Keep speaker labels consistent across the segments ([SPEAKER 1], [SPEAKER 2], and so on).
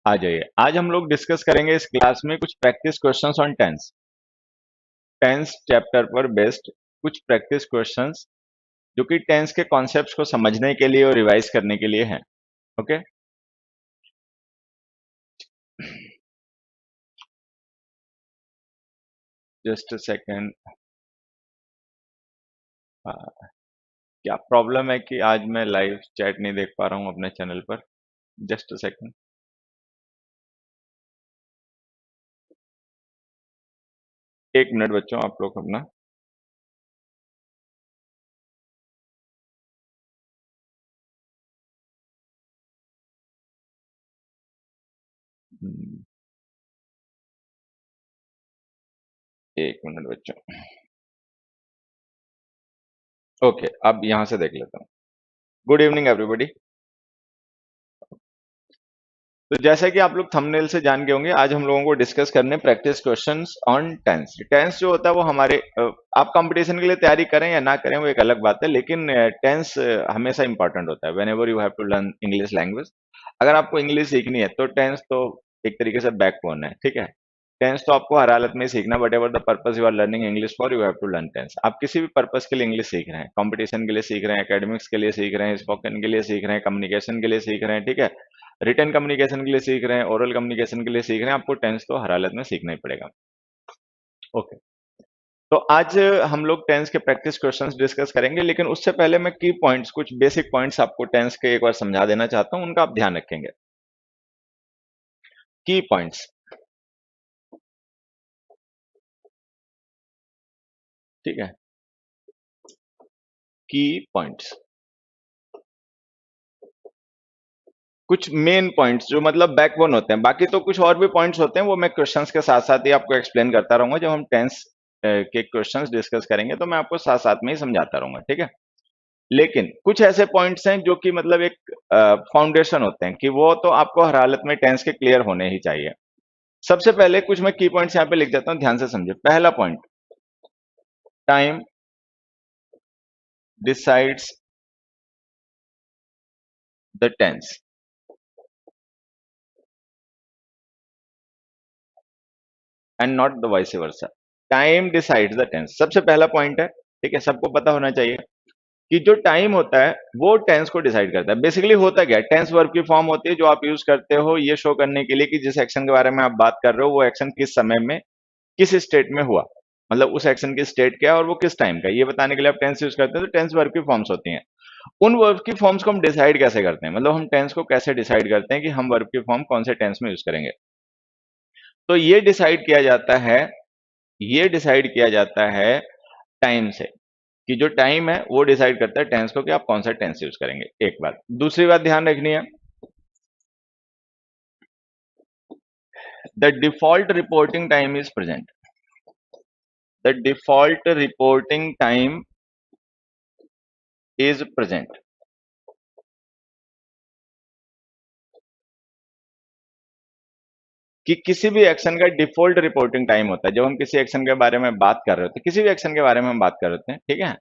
[SPEAKER 1] आ जाइए। आज हम लोग डिस्कस करेंगे इस क्लास में कुछ practice questions on tense. Tense chapter पर बेस्ड कुछ प्रैक्टिस क्वेश्चंस जो कि टेंस के कॉन्सेप्ट्स को समझने के लिए और रिवाइज करने के लिए हैं। Okay, just a second. क्या प्रॉब्लम है कि आज मैं लाइव चैट नहीं देख पा रहा हूँ अपने चैनल पर? Just a second. एक मिनट बच्चों, आप लोग अपना एक मिनट बच्चों। ओके, अब यहां से देख लेता हूँ। Good evening everybody. तो जैसा कि आप लोग थंबनेल से जान गए होंगे, आज हम लोगों को डिस्कस करने practice questions on tense. Tense जो होता है वो हमारे आप कंपटीशन के लिए तैयारी करें या ना करें वो एक अलग बात है, लेकिन टेंस हमेशा इंपॉर्टेंट होता है। Whenever you have to learn English language, अगर आपको इंग्लिश सीखनी है तो टेंस तो एक तरीके से बैकबोन है। ठीक है, टेंस तो आपको हर हालत में ही सीखना। Whatever the purpose you are learning English for, you have to learn tense. आप किसी भी पर्पज के लिए इंग्लिश सीख रहे हैं, कंपटीशन के लिए सीख रहे हैं, एकेडमिक्स के लिए सीख रहे हैं, स्पोकन के लिए सीख रहे हैं, कम्युनिकेशन के लिए सीख रहे हैं, ठीक है, रिटन कम्युनिकेशन के लिए सीख रहे हैं, ओरल कम्युनिकेशन के लिए सीख रहे हैं, आपको टेंस तो हर हालत में सीखना ही पड़ेगा। ओके, तो आज हम लोग टेंस के प्रैक्टिस क्वेश्चंस डिस्कस करेंगे, लेकिन उससे पहले मैं की पॉइंट्स, कुछ बेसिक पॉइंट्स आपको टेंस के एक बार समझा देना चाहता हूं, उनका आप ध्यान रखेंगे। की पॉइंट्स, ठीक है, की पॉइंट्स, कुछ मेन पॉइंट्स जो मतलब बैकबोन होते हैं। बाकी तो कुछ और भी पॉइंट्स होते हैं, वो मैं क्वेश्चंस के साथ साथ ही आपको एक्सप्लेन करता रहूंगा। जब हम टेंस के क्वेश्चंस डिस्कस करेंगे तो मैं आपको साथ साथ में ही समझाता रहूंगा, ठीक है। लेकिन कुछ ऐसे पॉइंट्स हैं जो कि मतलब एक फाउंडेशन होते हैं कि वो तो आपको हर हालत में टेंस के क्लियर होने ही चाहिए। सबसे पहले कुछ मैं की पॉइंट्स यहाँ पे लिख देता हूं, ध्यान से समझे। पहला point, time decides the tense and not the vice versa. Time decides the tense, सबसे पहला पॉइंट है, ठीक है, सबको पता होना चाहिए कि जो टाइम होता है वो टेंस को डिसाइड करता है। बेसिकली होता क्या है, टेंस वर्ब की फॉर्म होती है जो आप यूज करते हो ये शो करने के लिए कि जिस एक्शन के बारे में आप बात कर रहे हो वो एक्शन किस समय में किस स्टेट में हुआ, मतलब उस एक्शन की स्टेट क्या है और वो किस टाइम का, ये बताने के लिए आप टेंस यूज करते हैं। तो टेंस वर्ब की फॉर्म्स होती हैं। उन वर्ब की फॉर्म्स को हम डिसाइड कैसे करते हैं, मतलब हम टेंस को कैसे डिसाइड करते हैं कि हम वर्ब की फॉर्म कौन से टेंस में यूज करेंगे। तो ये डिसाइड किया जाता है टाइम से, कि जो टाइम है वो डिसाइड करता है टेंस को कि आप कौन सा टेंस यूज करेंगे। एक बात, दूसरी बात ध्यान रखनी है, the default reporting time is present. The default reporting time is present. कि किसी भी एक्शन का डिफॉल्ट रिपोर्टिंग टाइम होता है। जब हम किसी एक्शन के बारे में बात कर रहे होते हैं, किसी भी एक्शन के बारे में हम बात कर रहे होते हैं, ठीक है,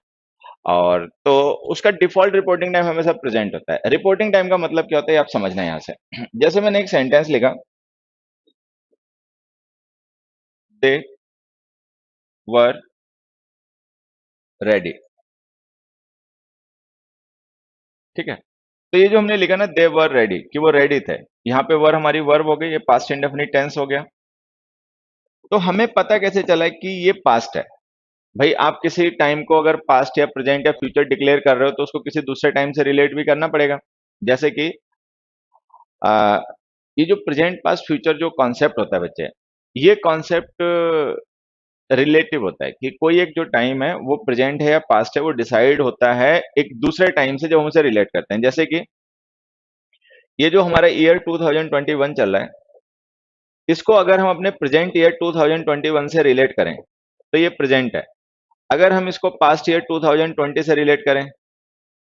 [SPEAKER 1] और तो उसका डिफॉल्ट रिपोर्टिंग टाइम हमेशा प्रेजेंट होता है। रिपोर्टिंग टाइम का मतलब क्या होता है, आप समझना है यहां से। जैसे मैंने एक सेंटेंस लिखा, दे वर रेडी, ठीक है। तो ये जो हमने लिखा ना, दे वर रेडी, कि वो रेडी थे, यहाँ पे वर हमारी वर्ब हो गई, ये पास्ट इंडेफिनिट टेंस हो गया। तो हमें पता कैसे चला कि ये पास्ट है? भाई आप किसी टाइम को अगर पास्ट या प्रेजेंट या फ्यूचर डिक्लेयर कर रहे हो तो उसको किसी दूसरे टाइम से रिलेट भी करना पड़ेगा। जैसे कि आ, ये जो प्रेजेंट पास्ट फ्यूचर जो कॉन्सेप्ट होता है बच्चे, ये कॉन्सेप्ट रिलेटिव होता है कि कोई एक जो टाइम है वो प्रेजेंट है या पास्ट है, वो डिसाइड होता है एक दूसरे टाइम से जब हम उसे रिलेट करते हैं। जैसे कि ये जो हमारा ईयर 2021 चल रहा है, इसको अगर हम अपने प्रेजेंट ईयर 2021 से रिलेट करें तो ये प्रेजेंट है। अगर हम इसको पास्ट ईयर 2020 से रिलेट करें,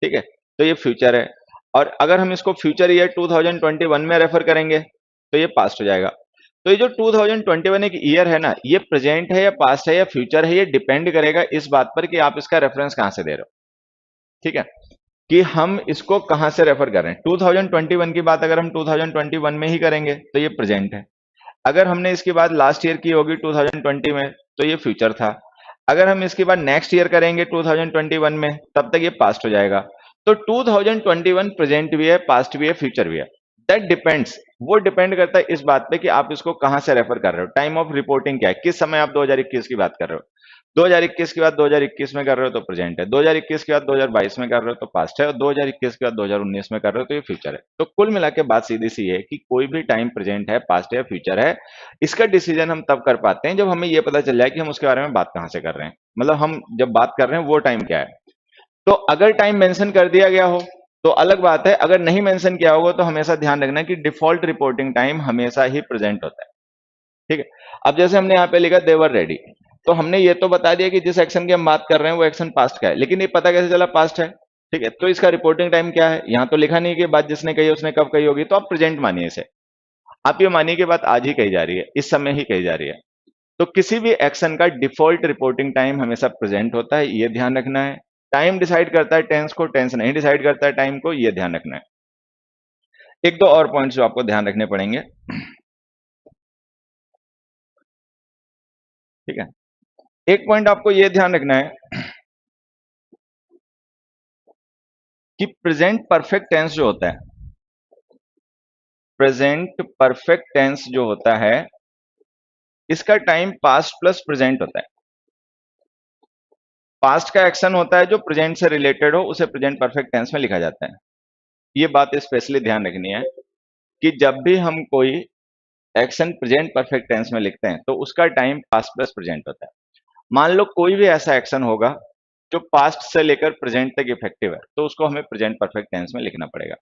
[SPEAKER 1] ठीक है, तो ये फ्यूचर है। और अगर हम इसको फ्यूचर ईयर 2021 में रेफर करेंगे तो ये पास्ट हो जाएगा। तो ये जो 2021 एक ईयर है ना, ये प्रेजेंट है या पास्ट है या फ्यूचर है, ये डिपेंड करेगा इस बात पर कि आप इसका रेफरेंस कहां से दे रहे हो, ठीक है। कि हम इसको कहां से रेफर कर रहे हैं। 2021 की बात अगर हम 2021 में ही करेंगे तो ये प्रेजेंट है। अगर हमने इसकी बात लास्ट ईयर की होगी 2020 में तो ये फ्यूचर था। अगर हम इसके बाद नेक्स्ट ईयर करेंगे 2021 में तब तक ये पास्ट हो जाएगा। तो 2021 प्रेजेंट भी है, पास्ट भी है, फ्यूचर भी है। दैट डिपेंड्स, वो डिपेंड करता है इस बात पे कि आप इसको कहां से रेफर कर रहे हो, टाइम ऑफ रिपोर्टिंग क्या है, किस समय आप 2021 की बात कर रहे हो। 2021 के बाद 2021 में कर रहे हो तो प्रेजेंट है, 2021 के बाद 2022 में कर रहे हो तो पास्ट है, और 2021 के बाद 2019 में कर रहे हो तो ये फ्यूचर है। तो कुल मिला के बात सीधी सी है कि कोई भी टाइम प्रेजेंट है, पास्ट है या फ्यूचर है, इसका डिसीजन हम तब कर पाते हैं जब हमें ये पता चल जाए कि हम उसके बारे में बात कहां से कर रहे हैं, मतलब हम जब बात कर रहे हैं वो टाइम क्या है। तो अगर टाइम मेंशन कर दिया गया हो तो अलग बात है, अगर नहीं मेंशन किया होगा तो हमेशा ध्यान रखना कि डिफॉल्ट रिपोर्टिंग टाइम हमेशा ही प्रेजेंट होता है। ठीक है। अब जैसे हमने यहाँ पे लिखा देवर रेडी, तो हमने ये तो बता दिया कि जिस एक्शन की हम बात कर रहे हैं वो एक्शन पास्ट का है, लेकिन ये पता कैसे चला पास्ट है। ठीक है, तो इसका रिपोर्टिंग टाइम क्या है, यहाँ तो लिखा नहीं कि बात जिसने कही उसने कब कही होगी, तो आप प्रेजेंट मानिए इसे। आप ये मानिए कि बात आज ही कही जा रही है, इस समय ही कही जा रही है। तो किसी भी एक्शन का डिफॉल्ट रिपोर्टिंग टाइम हमेशा प्रेजेंट होता है, ये ध्यान रखना है। टाइम डिसाइड करता है टेंस को, टेंस नहीं डिसाइड करता है टाइम को, ये ध्यान रखना है। एक दो और पॉइंट्स जो आपको ध्यान रखने पड़ेंगे। ठीक है, एक पॉइंट आपको ये ध्यान रखना है कि प्रेजेंट परफेक्ट टेंस जो होता है, प्रेजेंट परफेक्ट टेंस जो होता है इसका टाइम पास्ट प्लस प्रेजेंट होता है। पास्ट का एक्शन होता है जो प्रेजेंट से रिलेटेड हो, उसे प्रेजेंट परफेक्ट टेंस में लिखा जाता है। ये बात स्पेशली ध्यान रखनी है कि जब भी हम कोई एक्शन प्रेजेंट परफेक्ट टेंस में लिखते हैं तो उसका टाइम पास्ट प्लस प्रेजेंट होता है। मान लो कोई भी ऐसा एक्शन होगा जो पास्ट से लेकर प्रेजेंट तक इफेक्टिव है, तो उसको हमें प्रेजेंट परफेक्ट टेंस में लिखना पड़ेगा।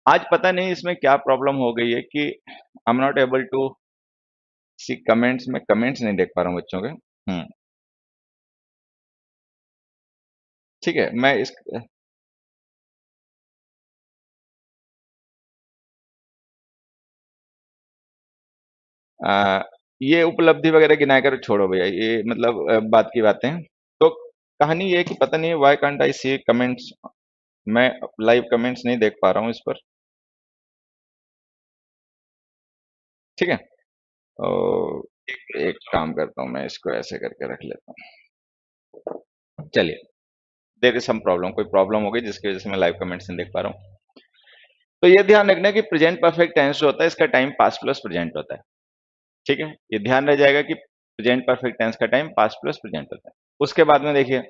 [SPEAKER 1] आज पता नहीं इसमें क्या प्रॉब्लम हो गई है कि I am not able to see comments, में कमेंट्स नहीं देख पा रहा हूँ बच्चों के। ठीक है, मैं इस आ, ये उपलब्धि वगैरह गिना कर छोड़ो भैया, ये मतलब बात की बातें। तो कहानी ये है कि पता नहीं why can't I see comments, मैं लाइव कमेंट्स नहीं देख पा रहा हूँ इस पर। ठीक है, तो एक काम करता हूँ, मैं इसको ऐसे करके रख लेता हूँ। चलिए, देयर इज सम प्रॉब्लम, कोई प्रॉब्लम हो गई जिसकी वजह से मैं लाइव कमेंट्स नहीं देख पा रहा हूँ। तो ये ध्यान रखना है कि प्रेजेंट परफेक्ट टेंस जो होता है इसका टाइम पास्ट प्लस प्रेजेंट होता है। ठीक है, ये ध्यान रह जाएगा कि प्रेजेंट परफेक्ट टेंस का टाइम पास्ट प्लस प्रेजेंट होता है। उसके बाद में देखिए,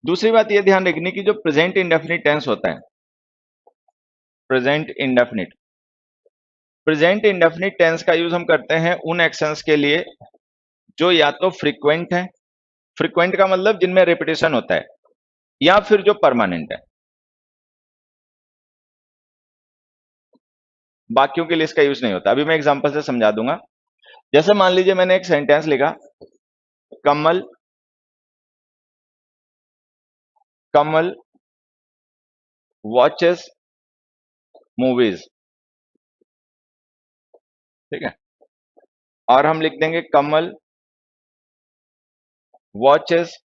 [SPEAKER 1] दूसरी बात ये ध्यान रखनी कि जो प्रेजेंट इंडेफिनिट टेंस होता है, present indefinite, present indefinite tense का यूज हम करते हैं उन एक्शंस के लिए जो या तो फ्रीक्वेंट है, फ्रीक्वेंट का मतलब जिनमें रिपीटेशन होता है, या फिर जो परमानेंट है। बाकियों के लिए इसका यूज नहीं होता। अभी मैं एग्जांपल से समझा दूंगा। जैसे मान लीजिए मैंने एक सेंटेंस लिखा, कमल, कमल वॉचेस मूवीज। ठीक है, और हम लिख देंगे Kamal watches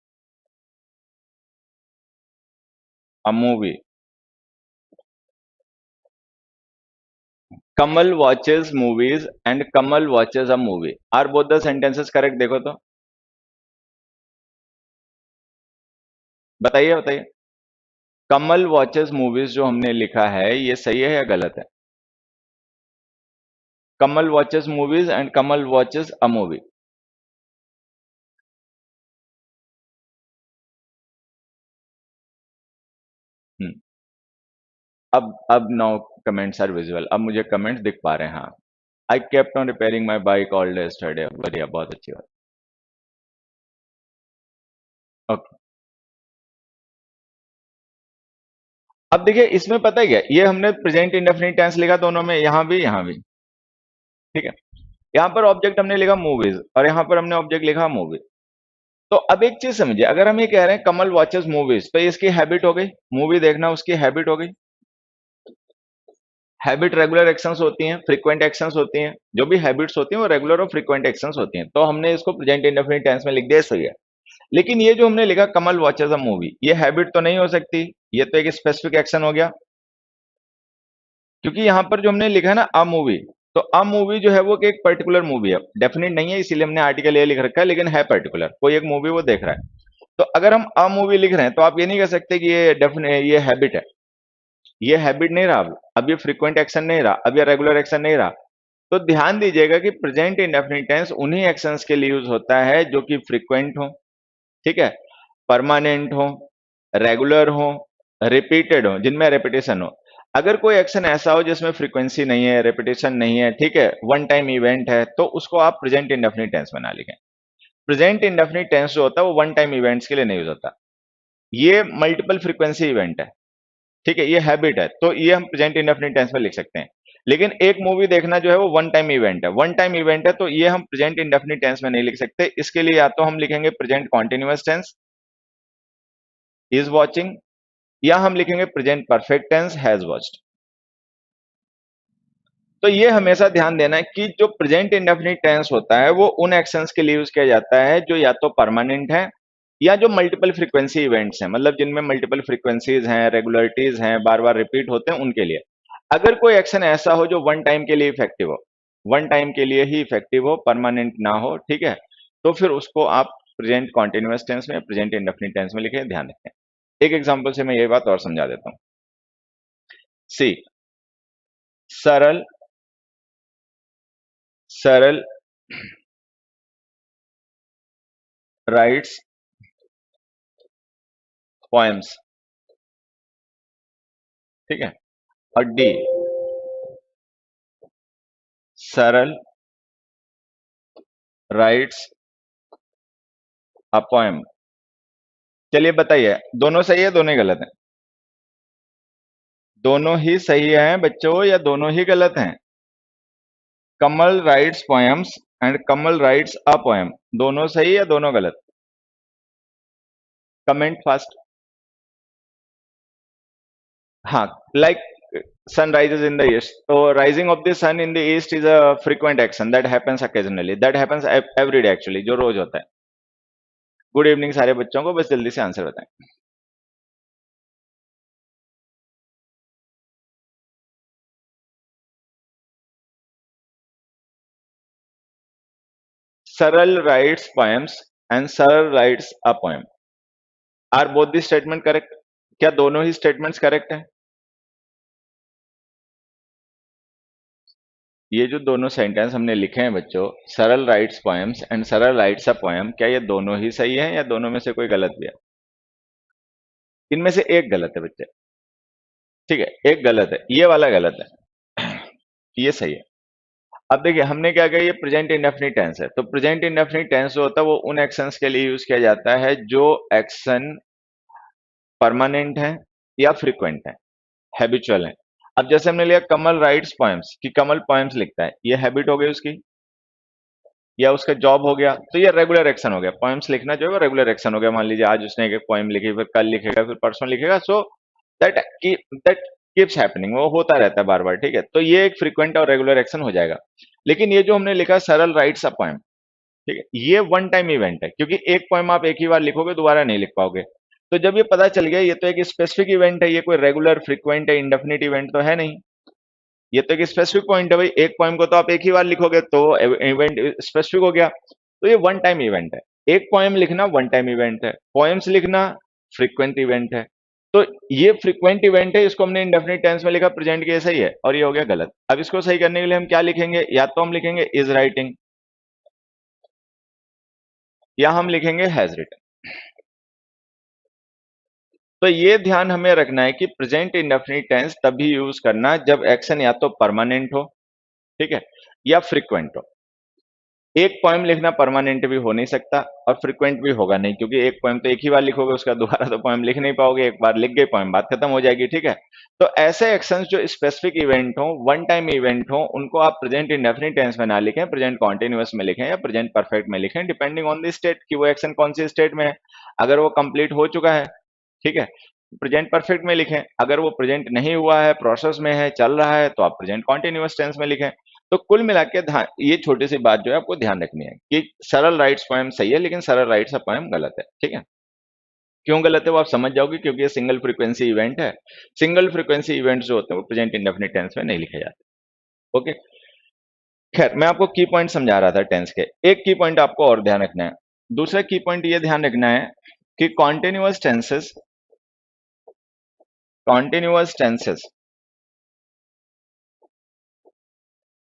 [SPEAKER 1] a movie. Kamal watches movies and Kamal watches a movie are both the sentences correct? देखो तो, बताइए बताइए। कमल वॉचेस मूवीज जो हमने लिखा है ये सही है या गलत है? Kamal watches movies and Kamal watches a movie. अब नाउ कमेंट्स आर विजुअल, अब मुझे कमेंट्स दिख पा रहे हैं। हाँ, I kept on repairing my bike all day yesterday. बढ़िया, बहुत अच्छी बात। ओके, अब देखिए इसमें पता है क्या, ये हमने प्रेजेंट इंडेफिनिट टेंस लिखा दोनों में, यहां भी यहां भी। ठीक है, यहां पर ऑब्जेक्ट हमने लिखा मूवीज और यहां पर हमने ऑब्जेक्ट लिखा मूवी। तो अब एक चीज समझिए, अगर हम ये कह रहे हैं कमल वॉचेस मूवीज, तो ये इसकी हैबिट हो गई, मूवी देखना उसकी हैबिट हो गई। हैबिट रेगुलर एक्शंस होती हैं, फ्रीक्वेंट एक्शंस होती हैं, जो भी हैबिट्स होती हैं वो रेगुलर और फ्रीक्वेंट एक्शंस होती हैं। तो हमने इसको प्रेजेंट इंडेफिनिट टेंस में लिख दिया, सही है। लेकिन ये जो हमने लिखा कमल वॉचेस अ मूवी, ये हैबिट तो नहीं हो सकती, ये तो एक स्पेसिफिक एक्शन हो गया। क्योंकि यहाँ पर जो हमने लिखा है ना अ मूवी, तो अ मूवी जो है वो एक पर्टिकुलर मूवी है, डेफिनेट नहीं है, इसीलिए हमने आर्टिकल ये लिख रखा है, लेकिन है पर्टिकुलर, कोई एक मूवी वो देख रहा है। तो अगर हम अ मूवी लिख रहे हैं तो आप ये नहीं कह सकते कि ये डेफिनेट ये हैबिट है, ये हैबिट नहीं रहा, अब ये फ्रीक्वेंट एक्शन नहीं रहा, अब ये रेगुलर एक्शन नहीं रहा। तो ध्यान दीजिएगा कि प्रेजेंट इंडेफिनिट टेंस उन्हीं एक्शंस के लिए यूज होता है जो कि फ्रीक्वेंट हो, ठीक है, परमानेंट हो, रेगुलर हो, रिपीटेड हो, जिनमें रेपिटेशन हो। अगर कोई एक्शन ऐसा हो जिसमें फ्रीक्वेंसी नहीं है, रेपिटेशन नहीं है, ठीक है, वन टाइम इवेंट है, तो उसको आप प्रेजेंट इंडेफिनिट टेंस में ना लिखें। प्रेजेंट इंडेफिनिट टेंस जो होता है वो वन टाइम इवेंट्स के लिए नहीं यूज होता, ये मल्टीपल फ्रीक्वेंसी इवेंट है, ठीक है, ये हैबिट है, तो ये हम प्रेजेंट इंडेफिनिट टेंस में लिख सकते हैं। लेकिन एक मूवी देखना जो है वो वन टाइम इवेंट है, वन टाइम इवेंट है, तो ये हम प्रेजेंट इंडेफिनिट टेंस में नहीं लिख सकते। इसके लिए या तो हम लिखेंगे present continuous tense is watching, या हम लिखेंगे present perfect tense has watched. तो ये हमेशा ध्यान देना है कि जो प्रेजेंट इंडेफिनिट टेंस होता है वो उन एक्शंस के लिए यूज किया जाता है जो या तो परमानेंट है या जो मल्टीपल फ्रीक्वेंसी इवेंट्स हैं, मतलब जिनमें मल्टीपल फ्रीक्वेंसीज हैं, रेगुलरिटीज हैं, बार बार रिपीट होते हैं, उनके लिए। अगर कोई एक्शन ऐसा हो जो वन टाइम के लिए इफेक्टिव हो, वन टाइम के लिए ही इफेक्टिव हो, परमानेंट ना हो, ठीक है, तो फिर उसको आप प्रेजेंट कॉन्टिन्यूअस टेंस में, प्रेजेंट इंडेफिनिट टेंस में लिखे, ध्यान रखें। एक एग्जांपल से मैं ये बात और समझा देता हूं। सी, सरल, सरल राइट्स पोएम्स, ठीक है, और डी, सरल राइट्स अ पोएम। चलिए बताइए, दोनों सही है, दोनों ही गलत है? दोनों ही सही हैं बच्चों या दोनों ही गलत हैं? Kamal writes poems and Kamal writes a poem, दोनों सही या दोनों गलत? Comment fast. हाँ, like sun rises in the east, so rising of the sun in the east is a frequent action that happens occasionally, that happens every day actually, जो रोज होता है। Good evening सारे बच्चों को, बस जल्दी से आंसर बताएं। Saral writes poems and Saral writes a poem, are both the statement correct? क्या दोनों ही स्टेटमेंट्स करेक्ट हैं? ये जो दोनों सेंटेंस हमने लिखे हैं बच्चों, सरल writes poems and Saral writes a poem, क्या ये दोनों ही सही हैं या दोनों में से कोई गलत भी है? इनमें से एक गलत है बच्चे, ठीक है, एक गलत है, ये वाला गलत है, ये सही है। अब देखिए हमने क्या किया, ये प्रेजेंट इंडेफिनिट टेंस है, तो प्रेजेंट इंडेफिनिट टेंस जो होता है वो उन एक्शंस के लिए यूज किया जाता है जो एक्शन परमानेंट है या फ्रीक्वेंट है, हैबिचुअल है। अब जैसे हमने लिया कमल राइट्स पोएम्स, कि कमल पोएम्स लिखता है, ये हैबिट हो गई उसकी या उसका जॉब हो गया, तो ये रेगुलर एक्शन हो गया। पोएम्स लिखना जो है वो रेगुलर एक्शन हो गया। मान लीजिए आज उसने एक पोएम लिखी, फिर कल लिखेगा, फिर परसों लिखेगा, so that that keeps happening, वो होता रहता है बार बार, ठीक है, तो ये एक फ्रीक्वेंट और रेगुलर एक्शन हो जाएगा। लेकिन ये जो हमने लिखा सरल राइट्स अ पोएम, ठीक है, ये वन टाइम इवेंट है, क्योंकि एक पोएम आप एक ही बार लिखोगे, दोबारा नहीं लिख पाओगे। तो जब ये पता चल गया ये तो एक स्पेसिफिक इवेंट है, ये कोई रेगुलर फ्रीक्वेंट है इंडेफिनिट इवेंट तो है नहीं, ये तो एक स्पेसिफिक पॉइंट है भाई, एक पोएम को तो आप एक ही बार लिखोगे, तो इवेंट स्पेसिफिक हो गया, तो ये वन टाइम इवेंट है। एक पोएम लिखना वन टाइम इवेंट है, पोएम्स लिखना फ्रीक्वेंट इवेंट है। तो ये फ्रीक्वेंट इवेंट है, इसको हमने इंडेफिनिट टेंस में लिखा, प्रेजेंट के सही है, और ये हो गया गलत। अब इसको सही करने के लिए हम क्या लिखेंगे, या तो हम लिखेंगे इज राइटिंग या हम लिखेंगे हैज रिटन। तो ये ध्यान हमें रखना है कि प्रेजेंट इंडेफिनिट टेंस तभी यूज करना जब एक्शन या तो परमानेंट हो, ठीक है, या फ्रीक्वेंट हो। एक पोएम लिखना परमानेंट भी हो नहीं सकता और फ्रीक्वेंट भी होगा नहीं, क्योंकि एक पोएम तो एक ही बार लिखोगे, उसका दोबारा तो पोएम लिख नहीं पाओगे, एक बार लिख गए पोएम, बात खत्म हो जाएगी, ठीक है। तो ऐसे एक्शंस जो स्पेसिफिक इवेंट हो, वन टाइम इवेंट हो, उनको आप प्रेजेंट इंडेफिनिट टेंस में ना लिखें, प्रेजेंट कॉन्टिन्यूअस में लिखें या प्रेजेंट परफेक्ट में लिखें, डिपेंडिंग ऑन द स्टेट कि वो एक्शन कौन सी स्टेट में है। अगर वो कंप्लीट हो चुका है, ठीक है, प्रेजेंट परफेक्ट में लिखें। अगर वो प्रेजेंट नहीं हुआ है, प्रोसेस में है, चल रहा है, तो आप प्रेजेंट कॉन्टिन्यूअस टेंस में लिखें। तो कुल मिला के ये छोटी सी बात जो है आपको ध्यान रखनी है कि सरल राइट्स पोएम सही है लेकिन सरल राइट्स पोएम गलत है। ठीक है, क्यों गलत है वो आप समझ जाओगे, क्योंकि ये सिंगल फ्रीक्वेंसी इवेंट है। सिंगल फ्रीक्वेंसी इवेंट्स जो होते हैं वो प्रेजेंट इंडेफिनिट टेंस में नहीं लिखे जाते। ओके, खैर मैं आपको की पॉइंट समझा रहा था टेंस के। एक की पॉइंट आपको और ध्यान रखना है। दूसरा की पॉइंट ये ध्यान रखना है कि continuous tenses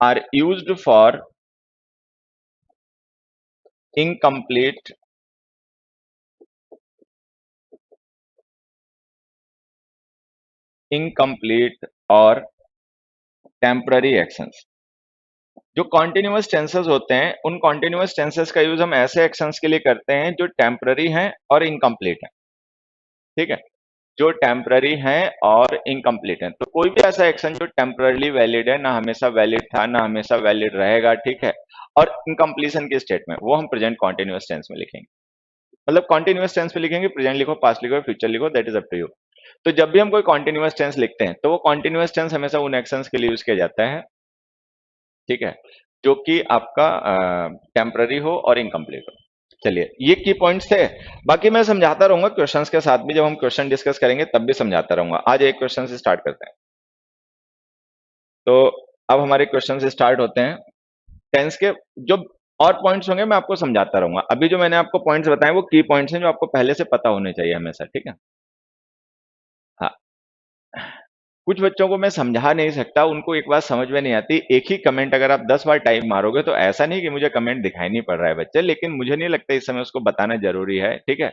[SPEAKER 1] are used for incomplete incomplete और टेम्पररी एक्शंस। जो कॉन्टिन्यूअस टेंसेस होते हैं उन कॉन्टिन्यूअस टेंसेस का यूज हम ऐसे एक्शंस के लिए करते हैं जो टेम्पररी हैं और इनकम्प्लीट हैं। ठीक है, जो टेम्पररी हैं और इनकम्प्लीट हैं। तो कोई भी ऐसा एक्शन जो टेम्पररी वैलिड है, ना हमेशा वैलिड था ना हमेशा वैलिड रहेगा, ठीक है, और इनकम्प्लीशन के स्टेट में, वो हम प्रेजेंट कॉन्टिन्यूअस टेंस में लिखेंगे। मतलब कॉन्टिन्यूअस टेंस में लिखेंगे, प्रेजेंट लिखो, पास्ट लिखो, फ्यूचर लिखो, that is up to you. तो जब भी हम कोई कॉन्टिन्यूअस टेंस लिखते हैं तो वो कॉन्टिन्यूअस टेंस हमेशा उन एक्शंस के लिए यूज किया जाता है, ठीक है, जो कि आपका टेम्पररी हो और इनकम्प्लीट हो। चलिए, ये की पॉइंट्स थे। बाकी मैं समझाता रहूंगा क्वेश्चंस के साथ भी, जब हम क्वेश्चन डिस्कस करेंगे तब भी समझाता रहूंगा। आज एक क्वेश्चन से स्टार्ट करते हैं। तो अब हमारे क्वेश्चन से स्टार्ट होते हैं। टेंस के जो और पॉइंट्स होंगे मैं आपको समझाता रहूंगा। अभी जो मैंने आपको पॉइंट्स बताए वो की पॉइंट्स हैं जो आपको पहले से पता होने चाहिए हमेशा। ठीक है, हाँ। कुछ बच्चों को मैं समझा नहीं सकता, उनको एक बात समझ में नहीं आती। एक ही कमेंट अगर आप 10 बार टाइप मारोगे तो ऐसा नहीं कि मुझे कमेंट दिखाई नहीं पड़ रहा है बच्चे, लेकिन मुझे नहीं लगता इस समय उसको बताना जरूरी है। ठीक है,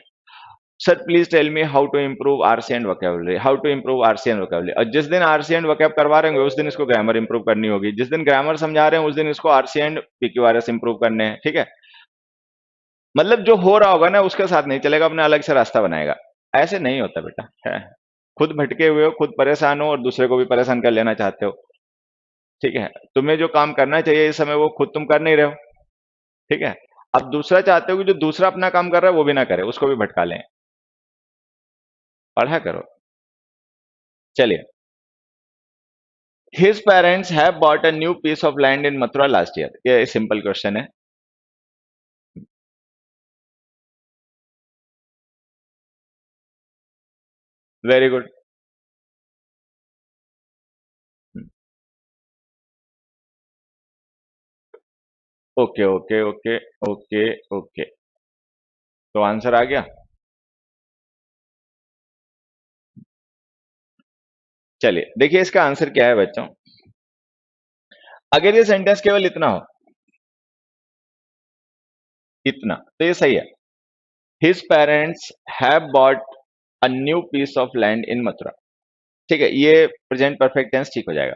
[SPEAKER 1] sir please tell me how to improve RC and vocabulary, how to improve RC and vocabulary. और जिस दिन आरसी एंड वोकैब करवा रहे होंगे उस दिन इसको ग्रामर इंप्रूव करनी होगी, जिस दिन ग्रामर समझा रहे हैं उस दिन इसको आरसी एंड पीक्यूआरएस इंप्रूव करने हैं। ठीक है, मतलब जो हो रहा होगा ना उसके साथ नहीं चलेगा, अपना अलग से रास्ता बनाएगा। ऐसे नहीं होता बेटा, है। खुद भटके हुए हो, खुद परेशान हो और दूसरे को भी परेशान कर लेना चाहते हो। ठीक है, तुम्हें जो काम करना चाहिए इस समय वो खुद तुम कर नहीं रहे हो। ठीक है, अब दूसरा चाहते हो कि जो दूसरा अपना काम कर रहा है वो भी ना करे, उसको भी भटका लें। पढ़ा करो। चलिए, his parents have bought a new piece of land in Mathura last year। ये सिंपल क्वेश्चन है। Very good. Okay okay okay okay okay, तो आंसर आ गया। चलिए देखिए इसका आंसर क्या है बच्चों। अगर ये सेंटेंस केवल इतना हो, इतना, तो ये सही है। His parents have bought a new piece of land in Mathura. ठीक है, ये प्रेजेंट परफेक्ट टेंस ठीक हो जाएगा।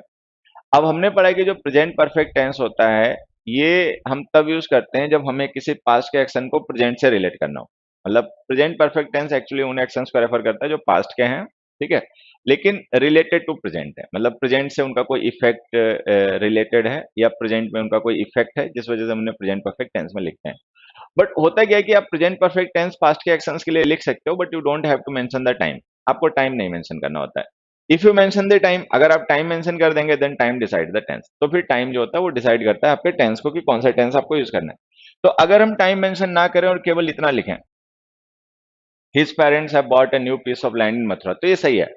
[SPEAKER 1] अब हमने पढ़ा कि जो प्रेजेंट परफेक्ट टेंस होता है ये हम तब यूज करते हैं जब हमें किसी पास्ट के एक्शन को प्रेजेंट से रिलेट करना हो। मतलब प्रेजेंट परफेक्ट टेंस एक्चुअली उन एक्शंस को रेफर करता है जो पास्ट के हैं, ठीक है, लेकिन रिलेटेड टू प्रेजेंट है। मतलब प्रेजेंट से उनका कोई इफेक्ट रिलेटेड है या प्रेजेंट में उनका कोई इफेक्ट है, जिस वजह से हमने प्रेजेंट परफेक्ट टेंस में लिखते हैं। बट होता क्या है कि आप प्रेजेंट परफेक्ट टेंस पास्ट के एक्शंस के लिए लिख सकते हो, but you don't have to mention the time. आपको टाइम नहीं मेंशन करना होता है। If you mention the time, अगर आप टाइम मेंशन कर देंगे then time decide the tense. तो फिर टाइम जो होता है वो डिसाइड करता है आपके टेंस को कि कौन सा टेंस आपको यूज करना है। तो अगर हम टाइम मेंशन ना करें और केवल इतना लिखें, his parents have bought a new piece of land in Mathura, तो ये सही है।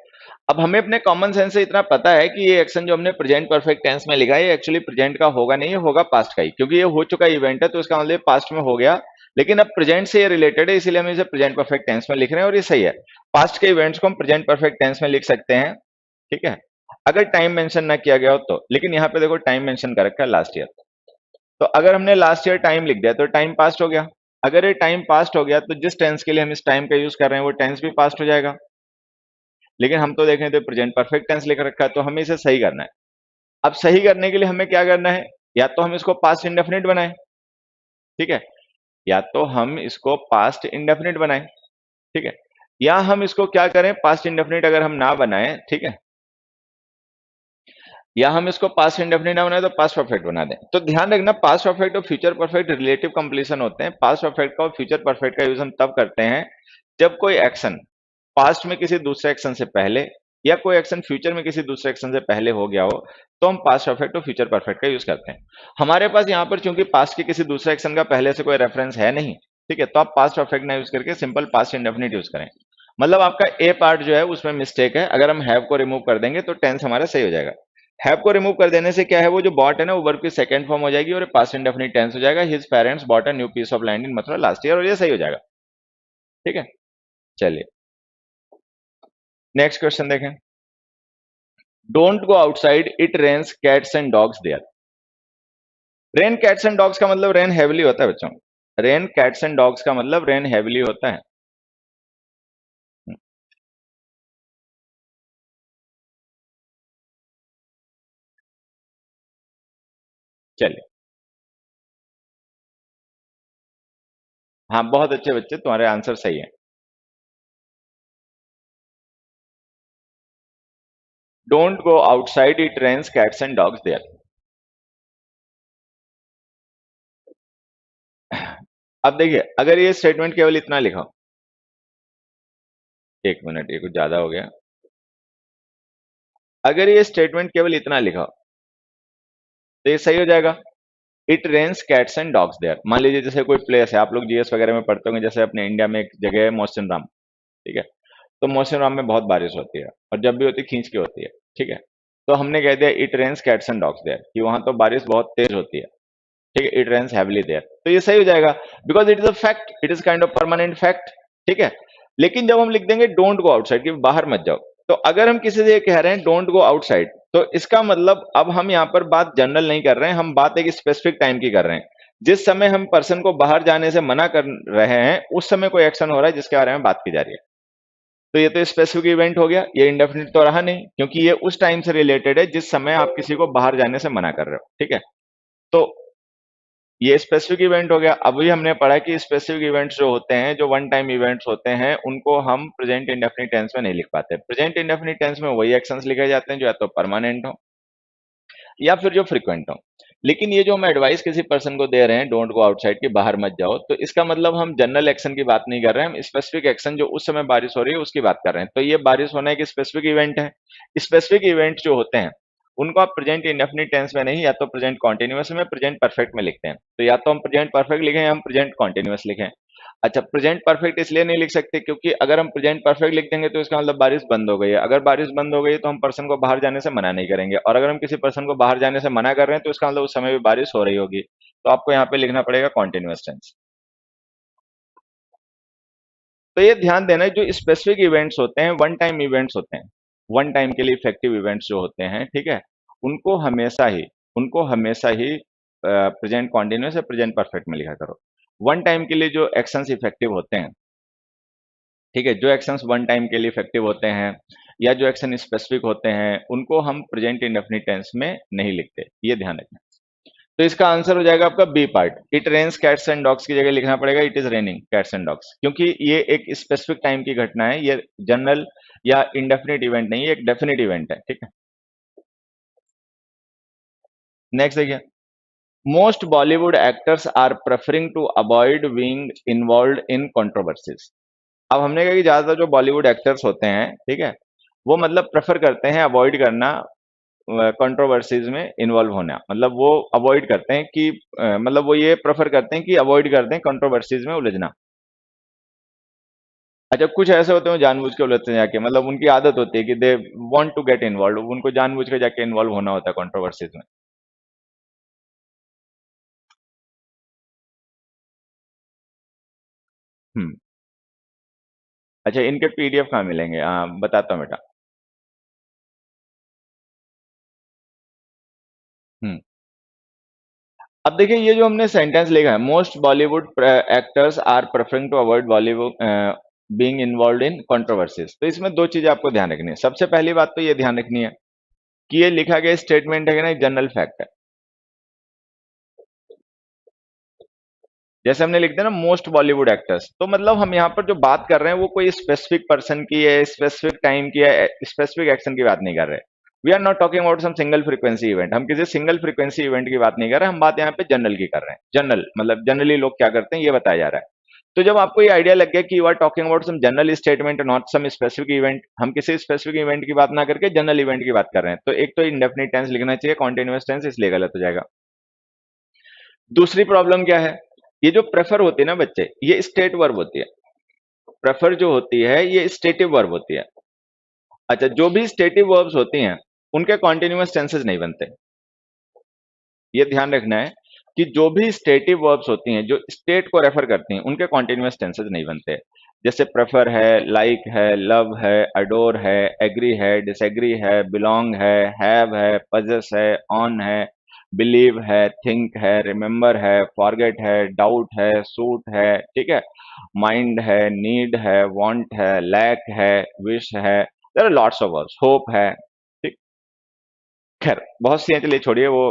[SPEAKER 1] अब हमें अपने कॉमन सेंस से इतना पता है कि ये एक्शन जो हमने प्रेजेंट परफेक्ट टेंस में लिखा है ये एक्चुअली प्रेजेंट का होगा नहीं, ये होगा पास्ट का ही, क्योंकि ये हो चुका इवेंट है तो इसका मतलब पास्ट में हो गया। लेकिन अब प्रेजेंट से ये रिलेटेड है इसलिए हम इसे प्रेजेंट परफेक्ट टेंस में लिख रहे हैं और ये सही है। पास्ट के इवेंट्स को हम प्रेजेंट परफेक्ट टेंस में लिख सकते हैं, ठीक है, अगर टाइम मेंशन ना किया गया हो तो। लेकिन यहाँ पे देखो टाइम मेंशन कर रखा है लास्ट ईयर, तो अगर हमने लास्ट ईयर टाइम लिख दिया तो टाइम पास्ट हो गया। अगर ये टाइम पास्ट हो गया तो जिस टेंस के लिए हम इस टाइम का यूज कर रहे हैं वो टेंस भी पास्ट हो जाएगा। लेकिन हम तो देखें तो प्रेजेंट परफेक्ट टेंस लिख रखा है, तो हमें इसे सही करना है। अब सही करने के लिए हमें क्या करना है, या तो हम इसको पास्ट इंडेफिनिट बनाएं, ठीक है, या तो हम इसको पास्ट इंडेफिनिट बनाएं, ठीक है, या हम इसको क्या करें, पास्ट इंडेफिनिट अगर हम ना बनाएं, ठीक है, या हम इसको पास्ट इंडेफिनिट ना बनाए तो पास्ट परफेक्ट बना दें। तो ध्यान रखना, पास्ट परफेक्ट और फ्यूचर परफेक्ट रिलेटिव कंप्लीशन होते हैं। पास्ट परफेक्ट का और फ्यूचर परफेक्ट का यूज हम तब करते हैं जब कोई एक्शन पास्ट में किसी दूसरे एक्शन से पहले या कोई एक्शन फ्यूचर में किसी दूसरे एक्शन से पहले हो गया हो, तो हम पास्ट परफेक्ट और फ्यूचर परफेक्ट का यूज करते हैं। हमारे पास यहाँ पर चूंकि पास्ट के किसी दूसरे एक्शन का पहले से कोई रेफरेंस है नहीं, ठीक है, तो आप पास्ट परफेक्ट ना यूज करके सिंपल पास्ट इंडेफिनिट यूज करें। मतलब आपका ए पार्ट जो है उसमें मिस्टेक है, अगर हम हैव को रिमूव कर देंगे तो टेंस हमारा सही हो जाएगा। हैव को रिमूव कर देने से क्या है, वो जो बॉट है ना वो वर्ब की सेकंड फॉर्म हो जाएगी और पास्ट इंडेफिनिट टेंस हो जाएगा। His parents bought a new piece of land in Mathura last year, और ये सही हो जाएगा। ठीक है, चलिए नेक्स्ट क्वेश्चन देखें। Don't go outside, it rains cats and dogs there. Rain cats and dogs का मतलब रेन हेवली होता है बच्चों। रेन कैट्स एंड डॉग्स का मतलब रेन हेवली होता है। चलिए, हाँ बहुत अच्छे बच्चे, तुम्हारे आंसर सही है। Don't go outside, it rains cats and dogs there. अब देखिए, अगर ये स्टेटमेंट केवल इतना लिखा, एक मिनट ये कुछ ज्यादा हो गया। अगर ये स्टेटमेंट केवल इतना लिखा तो ये सही हो जाएगा। It rains cats and dogs there. मान लीजिए जैसे कोई प्लेस है, आप लोग जीएस वगैरह में पढ़ते होंगे, जैसे अपने इंडिया में एक जगह है मौसिन राम, ठीक है, तो मौसिन राम में बहुत बारिश होती है और जब भी होती है खींच के होती है, ठीक है। तो हमने कह दिया it rains cats and dogs there, कि वहां तो बारिश बहुत तेज होती है, ठीक है, इट रेन्स हैविली देयर, तो ये सही हो जाएगा, because it is a fact, it is kind of permanent fact, ठीक है। लेकिन जब हम लिख देंगे डोंट गो आउटसाइड, कि बाहर मत जाओ, तो अगर हम किसी से ये कह रहे हैं डोंट गो आउटसाइड, तो इसका मतलब अब हम यहाँ पर बात जनरल नहीं कर रहे हैं, हम बात एक स्पेसिफिक टाइम की कर रहे हैं। जिस समय हम पर्सन को बाहर जाने से मना कर रहे हैं उस समय कोई एक्शन हो रहा है जिसके बारे में बात की जा रही है। तो ये तो स्पेसिफिक इवेंट हो गया, ये इंडेफिनिट तो रहा नहीं, क्योंकि ये उस टाइम से रिलेटेड है जिस समय आप किसी को बाहर जाने से मना कर रहे हो, ठीक है। तो ये स्पेसिफिक इवेंट हो गया। अभी हमने पढ़ा कि स्पेसिफिक इवेंट्स जो होते हैं, जो वन टाइम इवेंट्स होते हैं, उनको हम प्रेजेंट इंडेफिनिट टेंस में नहीं लिख पाते। प्रेजेंट इंडेफिनिट टेंस में वही एक्शंस लिखे जाते हैं जो या तो परमानेंट हो या फिर जो फ्रीक्वेंट हो। लेकिन ये जो हम एडवाइस किसी पर्सन को दे रहे हैं डोंट गो आउटसाइड, की बाहर मत जाओ, तो इसका मतलब हम जनरल एक्शन की बात नहीं कर रहे हैं, हम स्पेसिफिक एक्शन जो उस समय बारिश हो रही है उसकी बात कर रहे हैं। तो ये बारिश होना एक स्पेसिफिक इवेंट है। स्पेसिफिक इवेंट जो होते हैं उनको आप प्रेजेंट इंडेफिनिट टेंस में नहीं, या तो प्रेजेंट कॉन्टिन्यूअस में, प्रेजेंट परफेक्ट में लिखते हैं। तो या तो हम प्रेजेंट परफेक्ट लिखें या हम प्रेजेंट कॉन्टिन्यूअस लिखें। अच्छा, प्रेजेंट परफेक्ट इसलिए नहीं लिख सकते क्योंकि अगर हम प्रेजेंट परफेक्ट लिख देंगे तो इसका मतलब बारिश बंद हो गई है। अगर बारिश बंद हो गई तो हम पर्सन को बाहर जाने से मना नहीं करेंगे, और अगर हम किसी पर्सन को बाहर जाने से मना कर रहे हैं तो इसका मतलब उस समय भी बारिश हो रही होगी। तो आपको यहाँ पे लिखना पड़ेगा कॉन्टिन्यूअस टेंस। तो ये ध्यान देना, जो स्पेसिफिक इवेंट्स होते हैं, वन टाइम इवेंट्स होते हैं, वन टाइम के लिए इफेक्टिव इवेंट्स जो होते हैं, ठीक है, उनको हमेशा ही उनको हमेशा ही प्रेजेंट कॉन्टिन्यूअस या प्रेजेंट परफेक्ट में लिखा करो। वन टाइम के लिए जो एक्शंस इफेक्टिव होते हैं, ठीक है, जो एक्शंस वन टाइम के लिए इफेक्टिव होते हैं या जो एक्शन स्पेसिफिक होते हैं, उनको हम प्रेजेंट इंडेफिनिट टेंस में नहीं लिखते, ये ध्यान रखना। तो इसका आंसर हो जाएगा आपका B part. It rains cats and dogs की जगह लिखना पड़ेगा it is raining cats and dogs, क्योंकि ये एक स्पेसिफिक टाइम की घटना है, ये जनरल या इंडेफिनिट इवेंट नहीं है, एक डेफिनिट इवेंट है, ठीक है। नेक्स्ट देखिए, most Bollywood actors are preferring to avoid being involve in controversies. अब हमने कहा कि ज्यादातर जो बॉलीवुड एक्टर्स होते हैं, ठीक है, वो मतलब प्रेफर करते हैं अवॉइड करना कंट्रोवर्सीज में इन्वॉल्व होना, मतलब वो अवॉइड करते हैं कि मतलब वो ये प्रेफर करते हैं कि अवॉइड करते हैं कंट्रोवर्सीज में उलझना। अच्छा, कुछ ऐसे होते हैं जानबूझ के उलझते हैं जाके, मतलब उनकी आदत होती है कि they want to get involve, उनको जानबूझ के जाके इन्वॉल्व होना होता है कंट्रोवर्सीज में। हम्म। अच्छा, इनके पीडीएफ कहाँ मिलेंगे? हाँ बताता हूँ बेटा। हम्म। अब देखिए, ये जो हमने सेंटेंस लिखा है, most Bollywood actors are preferring to avoid Bollywood being involve in controversies, तो इसमें दो चीजें आपको ध्यान रखनी है। सबसे पहली बात तो ये ध्यान रखनी है कि ये लिखा गया स्टेटमेंट है कि ना, जनरल फैक्ट है। जैसे हमने लिख दिया ना मोस्ट बॉलीवुड एक्टर्स, तो मतलब हम यहाँ पर जो बात कर रहे हैं वो कोई स्पेसिफिक पर्सन की है, स्पेसिफिक टाइम की है, स्पेसिफिक एक्शन की बात नहीं कर रहे। We are not talking about some single frequency event, हम किसी सिंगल फ्रीक्वेंसी इवेंट की बात नहीं कर रहे, हम बात यहाँ पे जनरल की कर रहे हैं। जनरल मतलब जनरली लोग क्या करते हैं ये बताया जा रहा है। तो जब आपको ये आइडिया लग गया कि you are talking about some general statement not some specific event, हम किसी स्पेसिफिक इवेंट की बात ना करके जनरल इवेंट की बात कर रहे हैं, तो एक तो इंडेफिनिट टेंस लिखना चाहिए, कॉन्टिन्यूअस टेंस इसलिए गलत हो जाएगा। दूसरी प्रॉब्लम क्या है, ये जो प्रेफर होती है ना बच्चे, ये स्टेट वर्ब होती है। प्रेफर जो होती है ये स्टेटिव वर्ब होती है। अच्छा, जो भी स्टेटिव वर्ब्स होती हैं उनके कॉन्टिन्यूअस टेंसेस नहीं बनते, ये ध्यान रखना है कि जो भी स्टेटिव वर्ब्स होती हैं जो स्टेट को रेफर करती हैं उनके कॉन्टिन्यूअस टेंसेस नहीं बनते। जैसे प्रेफर है, लाइक है, लव है, अडोर है, एग्री है, डिसएग्री है, बिलोंग है पजेस है, ऑन है, बिलीव है, थिंक है, रिमेंबर है, फॉरगेट है, डाउट है, सूट है, ठीक है, माइंड है, नीड है, वांट है, लैक है, विश है, there are lots of verbs, hope है। ठीक, खैर बहुत सी हैं, चलिए छोड़िए वो,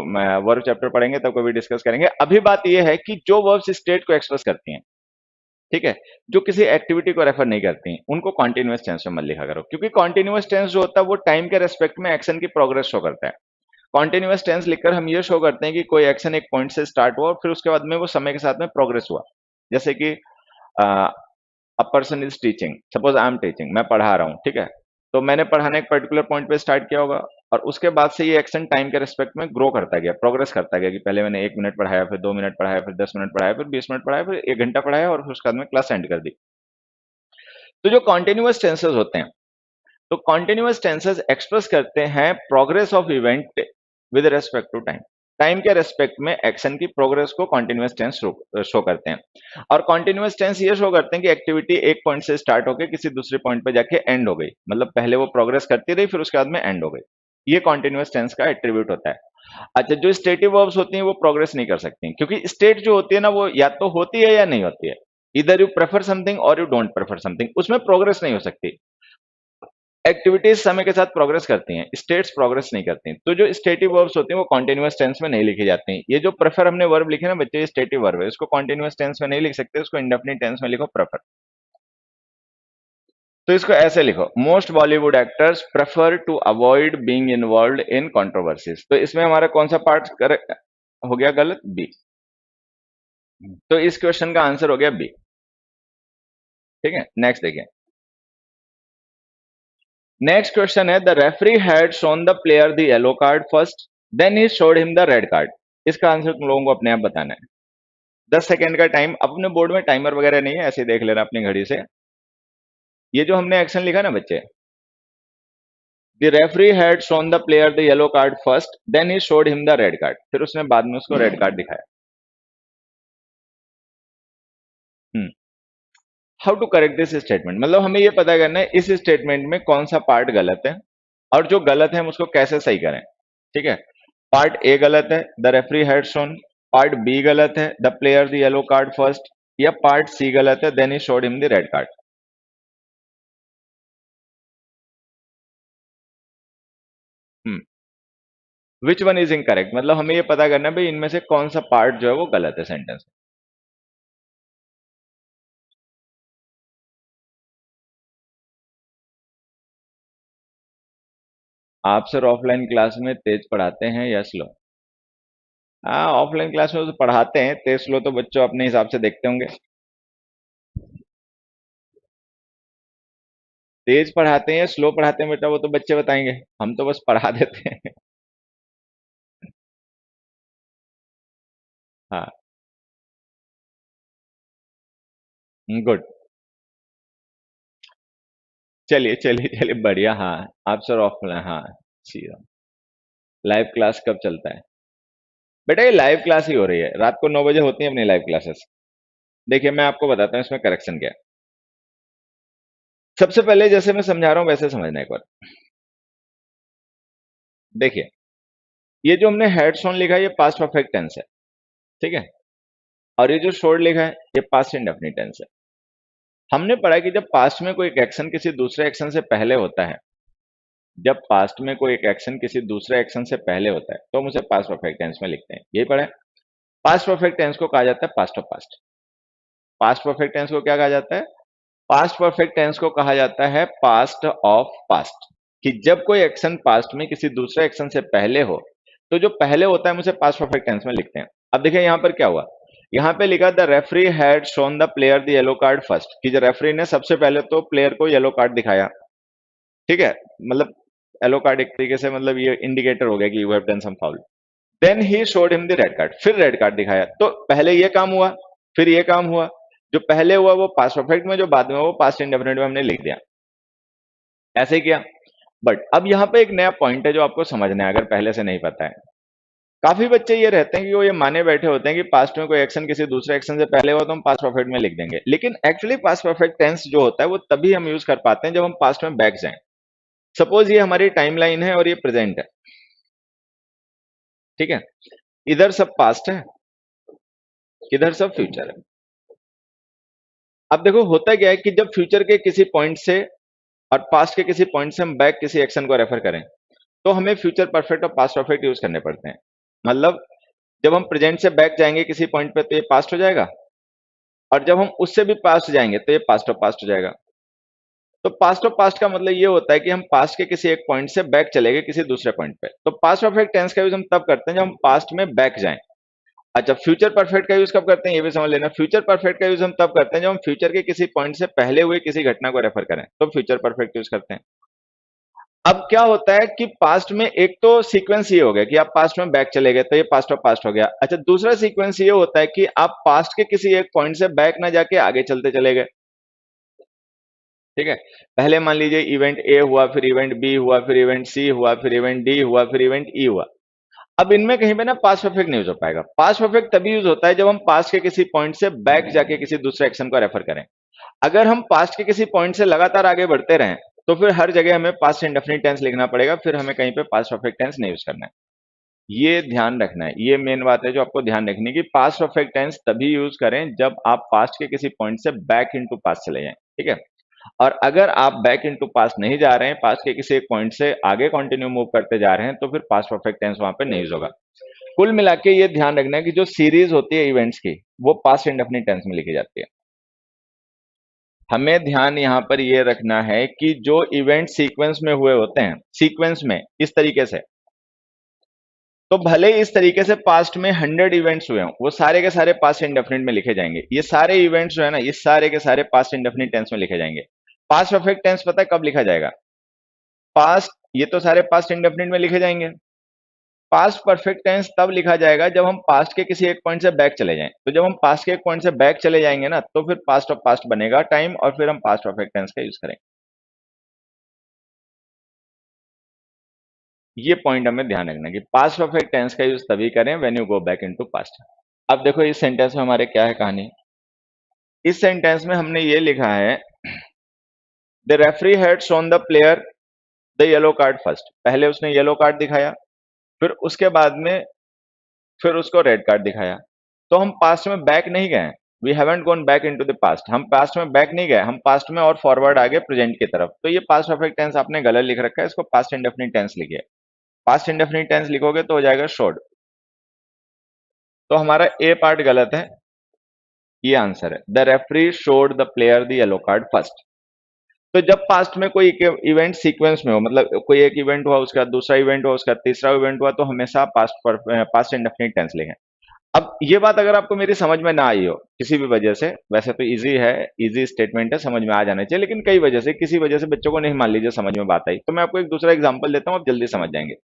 [SPEAKER 1] वर्ब चैप्टर पढ़ेंगे तब कभी डिस्कस करेंगे। अभी बात ये है कि जो वर्ब्स स्टेट को एक्सप्रेस करती हैं, ठीक है, जो किसी एक्टिविटी को रेफर नहीं करती उनको कॉन्टिन्यूअस टेंस में मत लिखा करो, क्योंकि कॉन्टिन्यूअस टेंस जो होता है वो टाइम के रेस्पेक्ट में एक्शन की प्रोग्रेस शो करता है। कॉन्टिन्यूअस टेंस लिखकर हम ये शो करते हैं कि कोई एक्शन एक पॉइंट से स्टार्ट हुआ और फिर उसके बाद में वो समय के साथ में प्रोग्रेस हुआ। जैसे कि a person is teaching, suppose I am teaching, मैं पढ़ा रहा हूँ, ठीक है, तो मैंने पढ़ाना एक पर्टिकुलर पॉइंट पे स्टार्ट किया होगा और उसके बाद से ये एक्शन टाइम के रिस्पेक्ट में ग्रो करता गया, प्रोग्रेस करता गया, कि पहले मैंने 1 मिनट पढ़ाया, फिर 2 मिनट पढ़ाया, फिर 10 मिनट पढ़ाया, फिर 20 मिनट पढ़ाया, फिर 1 घंटा पढ़ाया और फिर उसके बाद में क्लास एंड कर दी। तो जो कॉन्टिन्यूअस टेंसेस होते हैं, तो कॉन्टिन्यूअस टेंसेस एक्सप्रेस करते हैं progress of event with respect to time. Time के रेस्पेक्ट में एक्शन की प्रोग्रेस को कॉन्टिन्यूअस टेंस शो करते हैं। और कॉन्टिन्यूअस टेंस ये शो करते हैं कि एक्टिविटी एक पॉइंट से स्टार्ट होकर किसी दूसरे पॉइंट पे जाके एंड हो गई, मतलब पहले वो प्रोग्रेस करती रही फिर उसके बाद में एंड हो गई। ये कॉन्टिन्यूअस टेंस का एट्रीब्यूट होता है। अच्छा, जो स्टेटिव वर्ब्स होती हैं वो प्रोग्रेस नहीं कर सकती, क्योंकि स्टेट जो होती है ना वो या तो होती है या नहीं होती है। इधर यू प्रेफर समथिंग और यू डोंट प्रेफर समथिंग, उसमें प्रोग्रेस नहीं हो सकती। एक्टिविटीज समय के साथ प्रोग्रेस करती हैं, स्टेट्स प्रोग्रेस नहीं करती। तो जो स्टेटिव वर्ब्स होती हैं वो कॉन्टिन्यूअस टेंस में नहीं लिखी जाती। ये जो प्रेफर हमने वर्ब लिखे ना बच्चे, ये स्टेटिव वर्ब है, इसको कॉन्टिन्यूअस टेंस में नहीं लिख सकते, इसको इंडेफिनिट टेंस में लिखो, प्रेफर। तो इसको ऐसे लिखो, most Bollywood actors prefer to avoid being involved in controversies. तो इसमें हमारा कौन सा पार्ट हो गया गलत? बी। तो इस क्वेश्चन का आंसर हो गया बी। ठीक है, नेक्स्ट देखिए। नेक्स्ट क्वेश्चन है, the referee had shown the player the yellow card first, then he showed him the red card. इसका आंसर तुम लोगों को अपने आप बताना है। 10 सेकेंड का टाइम, अपने बोर्ड में टाइमर वगैरह नहीं है, ऐसे देख लेना अपनी घड़ी से। ये जो हमने एक्शन लिखा ना बच्चे, the referee had shown the player the yellow card first, then he showed him the red card, फिर उसने बाद में उसको रेड कार्ड दिखाया। How to correct this statement, मतलब हमें ये पता करना है इस स्टेटमेंट में कौन सा पार्ट गलत है और जो गलत है हम उसको कैसे सही करें। ठीक है, पार्ट ए गलत है, the referee had shown, part B गलत है, the player the yellow card first, या पार्ट सी गलत है, then he showed him the red card. Which one is incorrect, मतलब हमें ये पता करना है भाई इनमें से कौन सा पार्ट जो है वो गलत है सेंटेंस में। आप सर ऑफलाइन क्लास में तेज पढ़ाते हैं या स्लो? हाँ, ऑफलाइन क्लास में तो पढ़ाते हैं, तेज स्लो तो बच्चों अपने हिसाब से देखते होंगे। तेज पढ़ाते हैं या स्लो पढ़ाते हैं बेटा, वो तो बच्चे बताएंगे, हम तो बस पढ़ा देते हैं। हाँ, गुड। चलिए चलिए चलिए, बढ़िया। हाँ, आप सर ऑफलाइन, हाँ, ठीक। लाइव क्लास कब चलता है? बेटा ये लाइव क्लास ही हो रही है, रात को 9 बजे होती है अपनी लाइव क्लासेस। देखिए मैं आपको बताता हूँ इसमें करेक्शन क्या है। सबसे पहले जैसे मैं समझा रहा हूँ वैसे समझना एक बार। देखिए, ये जो हमने हेड्स ऑन लिखा है ये पास्ट परफेक्ट टेंस है, ठीक है, और ये जो शोड लिखा है ये पास्ट इंडेफिनिट टेंस है। हमने पढ़ा कि जब पास्ट में कोई एक एक्शन किसी दूसरे एक्शन से पहले होता है, जब पास्ट में कोई एक एक्शन किसी दूसरे एक्शन से पहले होता है तो हम उसे पास्ट परफेक्ट टेंस में लिखते हैं, यही पढ़ा है। पास्ट परफेक्ट टेंस को कहा जाता है past of past. Past perfect tense को क्या कहा जाता है? पास्ट परफेक्ट टेंस को कहा जाता है पास्ट ऑफ पास्ट, कि जब कोई एक्शन पास्ट में किसी दूसरे एक्शन से पहले हो तो जो पहले होता है हम उसे पास्ट परफेक्ट टेंस में लिखते हैं। अब देखिए यहां पर क्या हुआ, यहाँ पे लिखा the referee had shown the player the yellow card first, कि जो रेफरी ने सबसे पहले तो प्लेयर को येलो कार्ड दिखाया, ठीक है, मतलब येलो कार्ड एक तरीके से मतलब ये इंडिकेटर हो गया कि you have done some foul. Then he showed him the red card, फिर रेड कार्ड दिखाया। तो पहले ये काम हुआ, फिर ये काम हुआ। जो पहले हुआ वो पास्ट परफेक्ट में, जो बाद में वो पास्ट इंडेफिनिट में हमने लिख दिया, ऐसे ही किया। बट अब यहाँ पे एक नया पॉइंट है जो आपको समझना है अगर पहले से नहीं पता है। काफी बच्चे ये रहते हैं कि वो ये माने बैठे होते हैं कि पास्ट में कोई एक्शन किसी दूसरे एक्शन से पहले हुआ तो हम पास्ट परफेक्ट में लिख देंगे, लेकिन एक्चुअली पास्ट परफेक्ट टेंस जो होता है वो तभी हम यूज कर पाते हैं जब हम पास्ट में बैक जाएं। सपोज ये हमारी टाइमलाइन है और ये प्रेजेंट है, ठीक है, इधर सब पास्ट है, इधर सब फ्यूचर है। अब देखो होता क्या है कि जब फ्यूचर के किसी पॉइंट से और पास्ट के किसी पॉइंट से हम बैक किसी एक्शन को रेफर करें तो हमें फ्यूचर परफेक्ट और पास्ट परफेक्ट यूज करने पड़ते हैं। मतलब जब हम प्रेजेंट से बैक जाएंगे किसी पॉइंट पे तो ये पास्ट हो जाएगा, और जब हम उससे भी पास्ट जाएंगे तो ये पास्ट ऑफ पास्ट हो जाएगा। तो पास्ट ऑफ पास्ट का मतलब ये होता है कि हम पास्ट के किसी एक पॉइंट से बैक चले गए किसी दूसरे पॉइंट पे, तो पास्ट परफेक्ट टेंस का यूज हम तब करते हैं जब हम पास्ट में बैक जाएं। अच्छा, फ्यूचर परफेक्ट का यूज कब करते हैं ये भी समझ लेना। फ्यूचर परफेक्ट का यूज हम तब करते हैं जब हम फ्यूचर के किसी पॉइंट से पहले हुए किसी घटना को रेफर करें तो फ्यूचर परफेक्ट यूज करते हैं। अब क्या होता है कि पास्ट में एक तो सीक्वेंस ये हो गया कि आप पास्ट में बैक चले गए तो ये पास्ट ऑफ पास्ट हो गया। अच्छा, दूसरा सीक्वेंस ये होता है कि आप पास्ट के किसी एक पॉइंट से बैक ना जाके आगे चलते चले गए, ठीक है। पहले मान लीजिए इवेंट ए हुआ, फिर इवेंट बी हुआ, फिर इवेंट सी हुआ, फिर इवेंट डी हुआ, फिर इवेंट ई हुआ। अब इनमें कहीं पे ना पास्ट परफेक्ट नहीं यूज हो पाएगा। पास्ट परफेक्ट तभी यूज होता है जब हम पास्ट के किसी पॉइंट से बैक जाके किसी दूसरे एक्शन को रेफर करें। अगर हम पास्ट के किसी पॉइंट से लगातार आगे बढ़ते रहें तो फिर हर जगह हमें पास्ट इंडेफिनिट टेंस लिखना पड़ेगा, फिर हमें कहीं पे पास्ट परफेक्ट टेंस नहीं यूज करना है। ये ध्यान रखना है, ये मेन बात है जो आपको ध्यान रखनी है कि पास्ट परफेक्ट टेंस तभी यूज करें जब आप पास्ट के किसी पॉइंट से बैक इनटू पास्ट चले जाएं, ठीक है। और अगर आप बैक इनटू पास्ट नहीं जा रहे हैं, पास्ट के किसी एक पॉइंट से आगे कंटिन्यू मूव करते जा रहे हैं, तो फिर पास्ट परफेक्ट टेंस वहां पे नहीं यूज होगा। कुल मिला के ये ध्यान रखना है कि जो सीरीज होती है इवेंट्स की वो पास्ट इंडेफिनिट टेंस में लिखी जाती है। हमें ध्यान यहाँ पर ये रखना है कि जो इवेंट सीक्वेंस में हुए होते हैं, सीक्वेंस में इस तरीके से, तो भले ही इस तरीके से पास्ट में 100 इवेंट्स हुए हों, वो सारे के सारे पास्ट इंडेफिनिट में लिखे जाएंगे। ये सारे इवेंट्स जो है ना, ये सारे के सारे पास्ट इंडेफिनिट टेंस में लिखे जाएंगे। पास्ट परफेक्ट टेंस पता है कब लिखा जाएगा? पास्ट, ये तो सारे पास्ट इंडेफिनिट में लिखे जाएंगे। पास्ट परफेक्ट टेंस तब लिखा जाएगा जब हम पास्ट के किसी एक पॉइंट से बैक चले जाएं। तो जब हम पास्ट के एक पॉइंट से बैक चले जाएंगे ना, तो फिर पास्ट ऑफ पास्ट बनेगा टाइम, और फिर हम पास्ट परफेक्ट टेंस का यूज करेंगे। ये पॉइंट हमें ध्यान रखना है कि पास्ट परफेक्ट टेंस का यूज तभी करें when you go back into past. अब देखो इस सेंटेंस में हमारे क्या है कहानी। इस सेंटेंस में हमने ये लिखा है the referee had shown the player the yellow card first. पहले उसने येलो कार्ड दिखाया, फिर उसके बाद में फिर उसको रेड कार्ड दिखाया। तो हम पास्ट में बैक नहीं गए, we haven't gone back into the past. हम पास्ट में बैक नहीं गए, हम पास्ट में और फॉरवर्ड आ गए प्रेजेंट की तरफ। तो ये पास्ट परफेक्ट टेंस आपने गलत लिख रखा है, इसको पास्ट इंडेफिनिट टेंस लिखिए। पास्ट इंडेफिनिट टेंस लिखोगे तो हो जाएगा शोड। तो हमारा ए पार्ट गलत है, ये आंसर है। The referee showed the player the yellow card first. तो जब पास्ट में कोई इवेंट सीक्वेंस में हो, मतलब कोई एक इवेंट हुआ, उसका दूसरा इवेंट हुआ, उसका तीसरा इवेंट हुआ, तो हमेशा पास्ट इंडेफिनिट टेंस लिखें। अब ये बात अगर आपको मेरी समझ में ना आई हो किसी भी वजह से, वैसे तो इजी है, इजी स्टेटमेंट है, समझ में आ जाना चाहिए, लेकिन कई वजह से, किसी वजह से बच्चों को नहीं मान लीजिए समझ में बात आई, तो मैं आपको एक दूसरा एग्जांपल देता हूं, आप जल्दी समझ जाएंगे।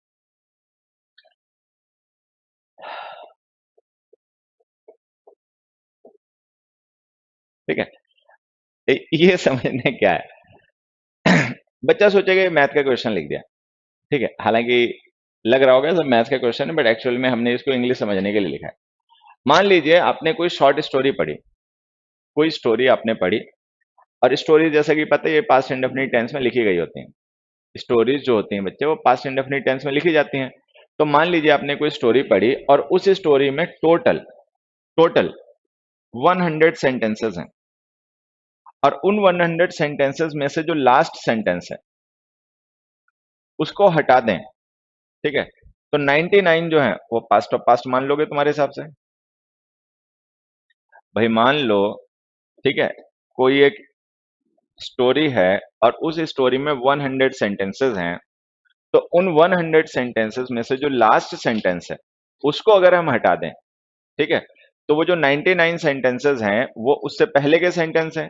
[SPEAKER 1] ठीक है, ये समझने क्या है। बच्चा सोचेगा ये मैथ का क्वेश्चन लिख दिया, ठीक है, हालांकि लग रहा होगा सब मैथ का क्वेश्चन है, बट एक्चुअल में हमने इसको इंग्लिश समझने के लिए लिखा है। मान लीजिए आपने कोई शॉर्ट स्टोरी पढ़ी, कोई स्टोरी आपने पढ़ी, और स्टोरी जैसा कि पता है ये पास्ट इंडेफिनिट टेंस में लिखी गई होती है। स्टोरीज जो होती हैं बच्चे वो पास्ट इंडेफिनिट टेंस में लिखी जाती हैं। तो मान लीजिए आपने कोई स्टोरी पढ़ी और उस स्टोरी में टोटल टोटल 100 सेंटेंसेस हैं, और उन 100 सेंटेंसेस में से जो लास्ट सेंटेंस है उसको हटा दें, ठीक है, तो 99 जो है वो पास्ट ऑफ पास्ट मान लोगे तुम्हारे हिसाब से? भाई मान लो, ठीक है, कोई एक स्टोरी है और उस स्टोरी में 100 सेंटेंसेस हैं, तो उन 100 सेंटेंसेस में से जो लास्ट सेंटेंस है उसको अगर हम हटा दें, ठीक है, तो वो जो 99 सेंटेंसेस हैं वो उससे पहले के सेंटेंस हैं।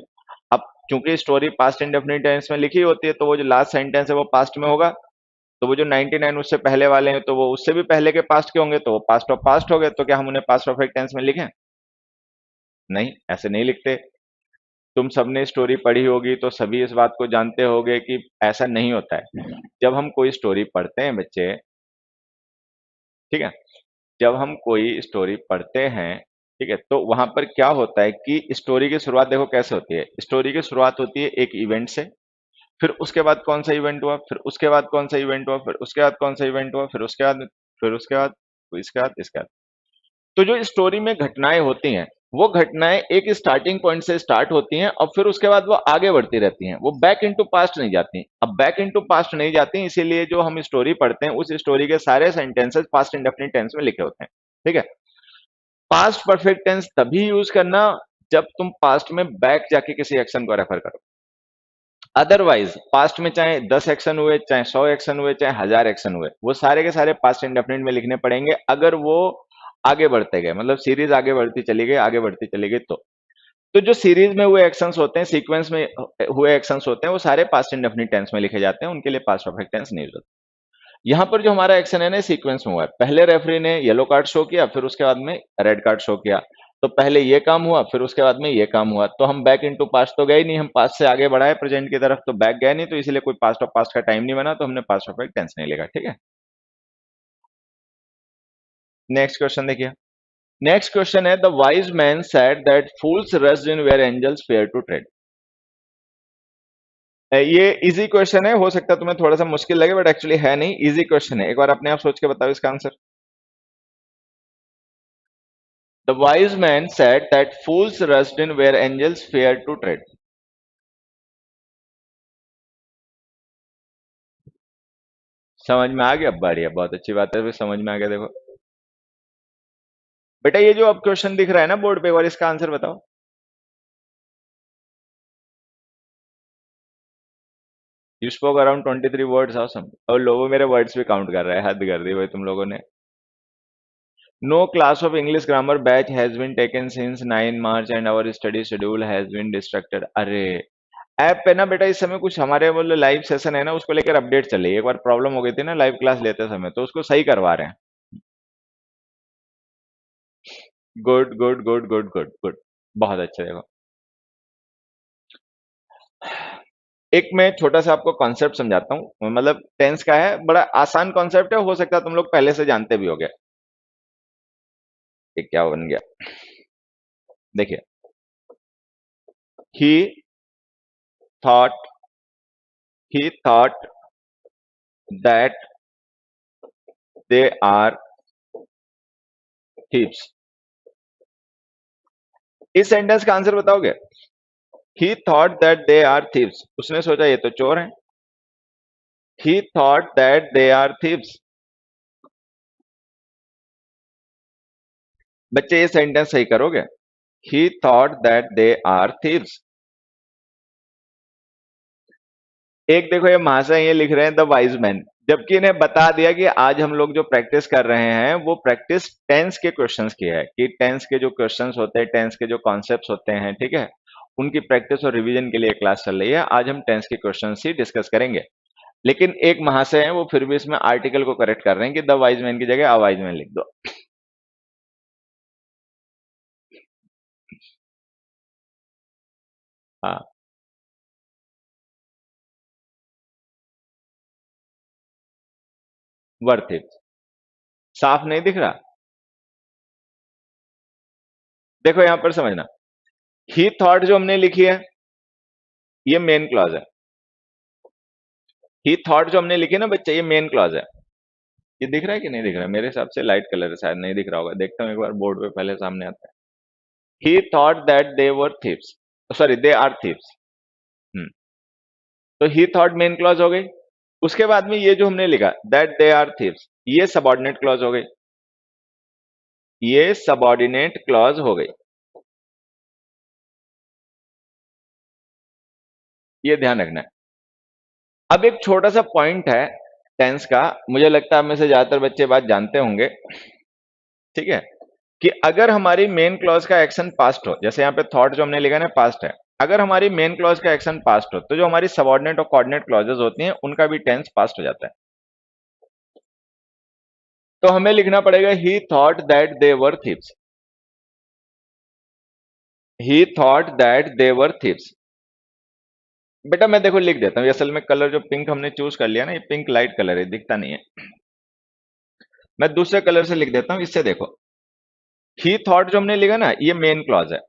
[SPEAKER 1] अब चूंकि स्टोरी पास्ट इंडेफिनिट टेंस में लिखी होती है तो वो जो लास्ट सेंटेंस है वो पास्ट में होगा, तो वो जो 99 उससे पहले वाले हैं तो वो उससे भी पहले के पास्ट के होंगे, तो वो पास्ट ऑफ पास्ट हो गए। तो क्या हम उन्हें पास्ट परफेक्ट टेंस में लिखें? नहीं, ऐसे नहीं लिखते। तुम सबने स्टोरी पढ़ी होगी तो सभी इस बात को जानते होंगे कि ऐसा नहीं होता है। जब हम कोई स्टोरी पढ़ते हैं बच्चे, ठीक है, जब हम कोई स्टोरी पढ़ते हैं, ठीक है, तो वहां पर क्या होता है कि स्टोरी की शुरुआत देखो कैसे होती है। स्टोरी की शुरुआत होती है एक इवेंट से, फिर उसके बाद कौन सा इवेंट हुआ, फिर उसके बाद कौन सा इवेंट हुआ, फिर उसके बाद कौन सा इवेंट हुआ, फिर उसके बाद, फिर उसके बाद, फिर इसके बाद, इसके बाद। तो जो स्टोरी में घटनाएं होती हैं वो घटनाएं एक स्टार्टिंग पॉइंट से स्टार्ट होती हैं और फिर उसके बाद वो आगे बढ़ती रहती हैं, वो बैक इनटू पास्ट नहीं जाती। अब बैक इनटू पास्ट नहीं जाती, इसीलिए जो हम स्टोरी पढ़ते हैं उस स्टोरी के सारे सेंटेंसेस पास्ट इंडेफिनिट टेंस में लिखे होते हैं। ठीक है, पास्ट परफेक्ट टेंस तभी यूज करना जब तुम पास्ट में बैक जाके किसी एक्शन को रेफर करो। अदरवाइज पास्ट में चाहे 10 एक्शन हुए, चाहे 100 एक्शन हुए, चाहे 1000 एक्शन हुए, वो सारे के सारे पास्ट इंडेफिनिट में लिखने पड़ेंगे अगर वो आगे बढ़ते गए, मतलब सीरीज आगे बढ़ती चली गई, आगे बढ़ती चली गई। तो जो सीरीज में हुए एक्शंस होते हैं, सीक्वेंस में हुए एक्शंस होते हैं, वो सारे पास्ट इंडेफिनिट टेंस में लिखे जाते हैं, उनके लिए पास्ट परफेक्ट टेंस नहीं यूज होता। यहाँ पर जो हमारा एक्शन है ना सीक्वेंस में हुआ है, पहले रेफरी ने येलो कार्ड शो किया, फिर उसके बाद में रेड कार्ड शो किया, तो पहले ये काम हुआ, फिर उसके बाद में ये काम हुआ, तो हम बैक इनटू पास्ट तो गए नहीं, हम पास्ट से आगे बढ़ाए प्रेजेंट की तरफ, तो बैक गए नहीं, तो इसलिए कोई पास्ट ऑफ पास्ट का टाइम नहीं बना, तो हमने पास्ट परफेक्ट टेंस नहीं लिखा। ठीक है, नेक्स्ट क्वेश्चन देखिए। नेक्स्ट क्वेश्चन है, the wise man said that fools rushed in where angels fair to tread. ये इजी क्वेश्चन है, हो सकता है तुम्हें थोड़ा सा मुश्किल लगे, बट एक्चुअली है नहीं, इजी क्वेश्चन है। एक बार अपने आप सोच के बताओ इसका answer. The wise man said that fools rushed in where angels fair to tread. समझ में आ गया? बढ़िया, बहुत अच्छी बात है, फिर समझ में आ गया। देखो बेटा, ये जो अब क्वेश्चन दिख रहा है ना बोर्ड पे, एक बार इसका आंसर बताओ। You spoke around 23 words, awesome. और लोगों मेरे वर्ड्स भी काउंट कर रहा है, हद कर दी भाई तुम लोगों ने। No class of English grammar batch has been taken since 9 March and our study schedule has been distracted. अरे, ऐप पे ना बेटा इस समय कुछ हमारे वो लाइव सेशन है ना, उसको लेकर अपडेट चल रही है। एक बार प्रॉब्लम हो गई थी ना लाइव क्लास लेते समय, तो उसको सही करवा रहे हैं। Good good good good good good, बहुत अच्छा। देखो, एक मैं छोटा सा आपको कॉन्सेप्ट समझाता हूँ, मतलब टेंस का है, बड़ा आसान कॉन्सेप्ट है, हो सकता है तुम लोग पहले से जानते भी होगे। ये क्या बन गया, देखिए। He thought, he thought that they are thieves. इस सेंटेंस का आंसर बताओगे? He thought that they are thieves, उसने सोचा ये तो चोर हैं। He thought that they are thieves. बच्चे ये सेंटेंस सही करोगे? He thought that they are thieves. एक देखो ये महाशय ये लिख रहे हैं द वाइज मैन, जबकि इन्हें बता दिया कि आज हम लोग जो प्रैक्टिस कर रहे हैं वो प्रैक्टिस टेंस के क्वेश्चंस की है, कि टेंस के जो क्वेश्चंस होते हैं, टेंस के जो कॉन्सेप्ट्स होते हैं, ठीक है, उनकी प्रैक्टिस और रिवीजन के लिए क्लास चल रही है। आज हम टेंस के क्वेश्चंस ही डिस्कस करेंगे। लेकिन एक महाशय है वो फिर भी इसमें आर्टिकल को करेक्ट कर रहे हैं कि द वाइज मैन की जगह अ वाइज मैन लिख दो। हाँ, वर्थ इट। साफ नहीं दिख रहा? देखो यहां पर समझना, ही थॉट जो हमने लिखी है ये मेन क्लॉज है। ही थॉट जो हमने लिखी है ना बच्चे, ये मेन क्लॉज है। ये दिख रहा है कि नहीं दिख रहा है? मेरे हिसाब से लाइट कलर है, शायद नहीं दिख रहा होगा, देखता हूँ एक बार बोर्ड पे, पहले सामने आता है। He thought that they were thieves, sorry they are thieves. तो ही थॉट मेन क्लॉज हो गई। उसके बाद में ये जो हमने लिखा दैट दे आर थीव्स, ये सबऑर्डिनेट क्लॉज हो गई, ये सबऑर्डिनेट क्लॉज हो गई। ये ध्यान रखना है। अब एक छोटा सा पॉइंट है टेंस का, मुझे लगता है आप में से ज्यादातर बच्चे बात जानते होंगे, ठीक है। कि अगर हमारी मेन क्लॉज का एक्शन पास्ट हो, जैसे यहाँ पे थॉट जो हमने लिखा ना पास्ट है, अगर हमारी मेन क्लॉज का एक्शन पास्ट हो तो जो हमारी सबऑर्डिनेट और कोऑर्डिनेट क्लॉजेस होती हैं उनका भी टेंस पास्ट हो जाता है। तो हमें लिखना पड़ेगा ही thought that they were thieves. He thought that they were thieves. बेटा मैं देखो लिख देता हूँ, असल में कलर जो पिंक हमने चूज कर लिया ना, ये पिंक लाइट कलर है, दिखता नहीं है। मैं दूसरे कलर से लिख देता हूँ, इससे देखो ही थॉट जो हमने लिखा ना, ये मेन क्लॉज है,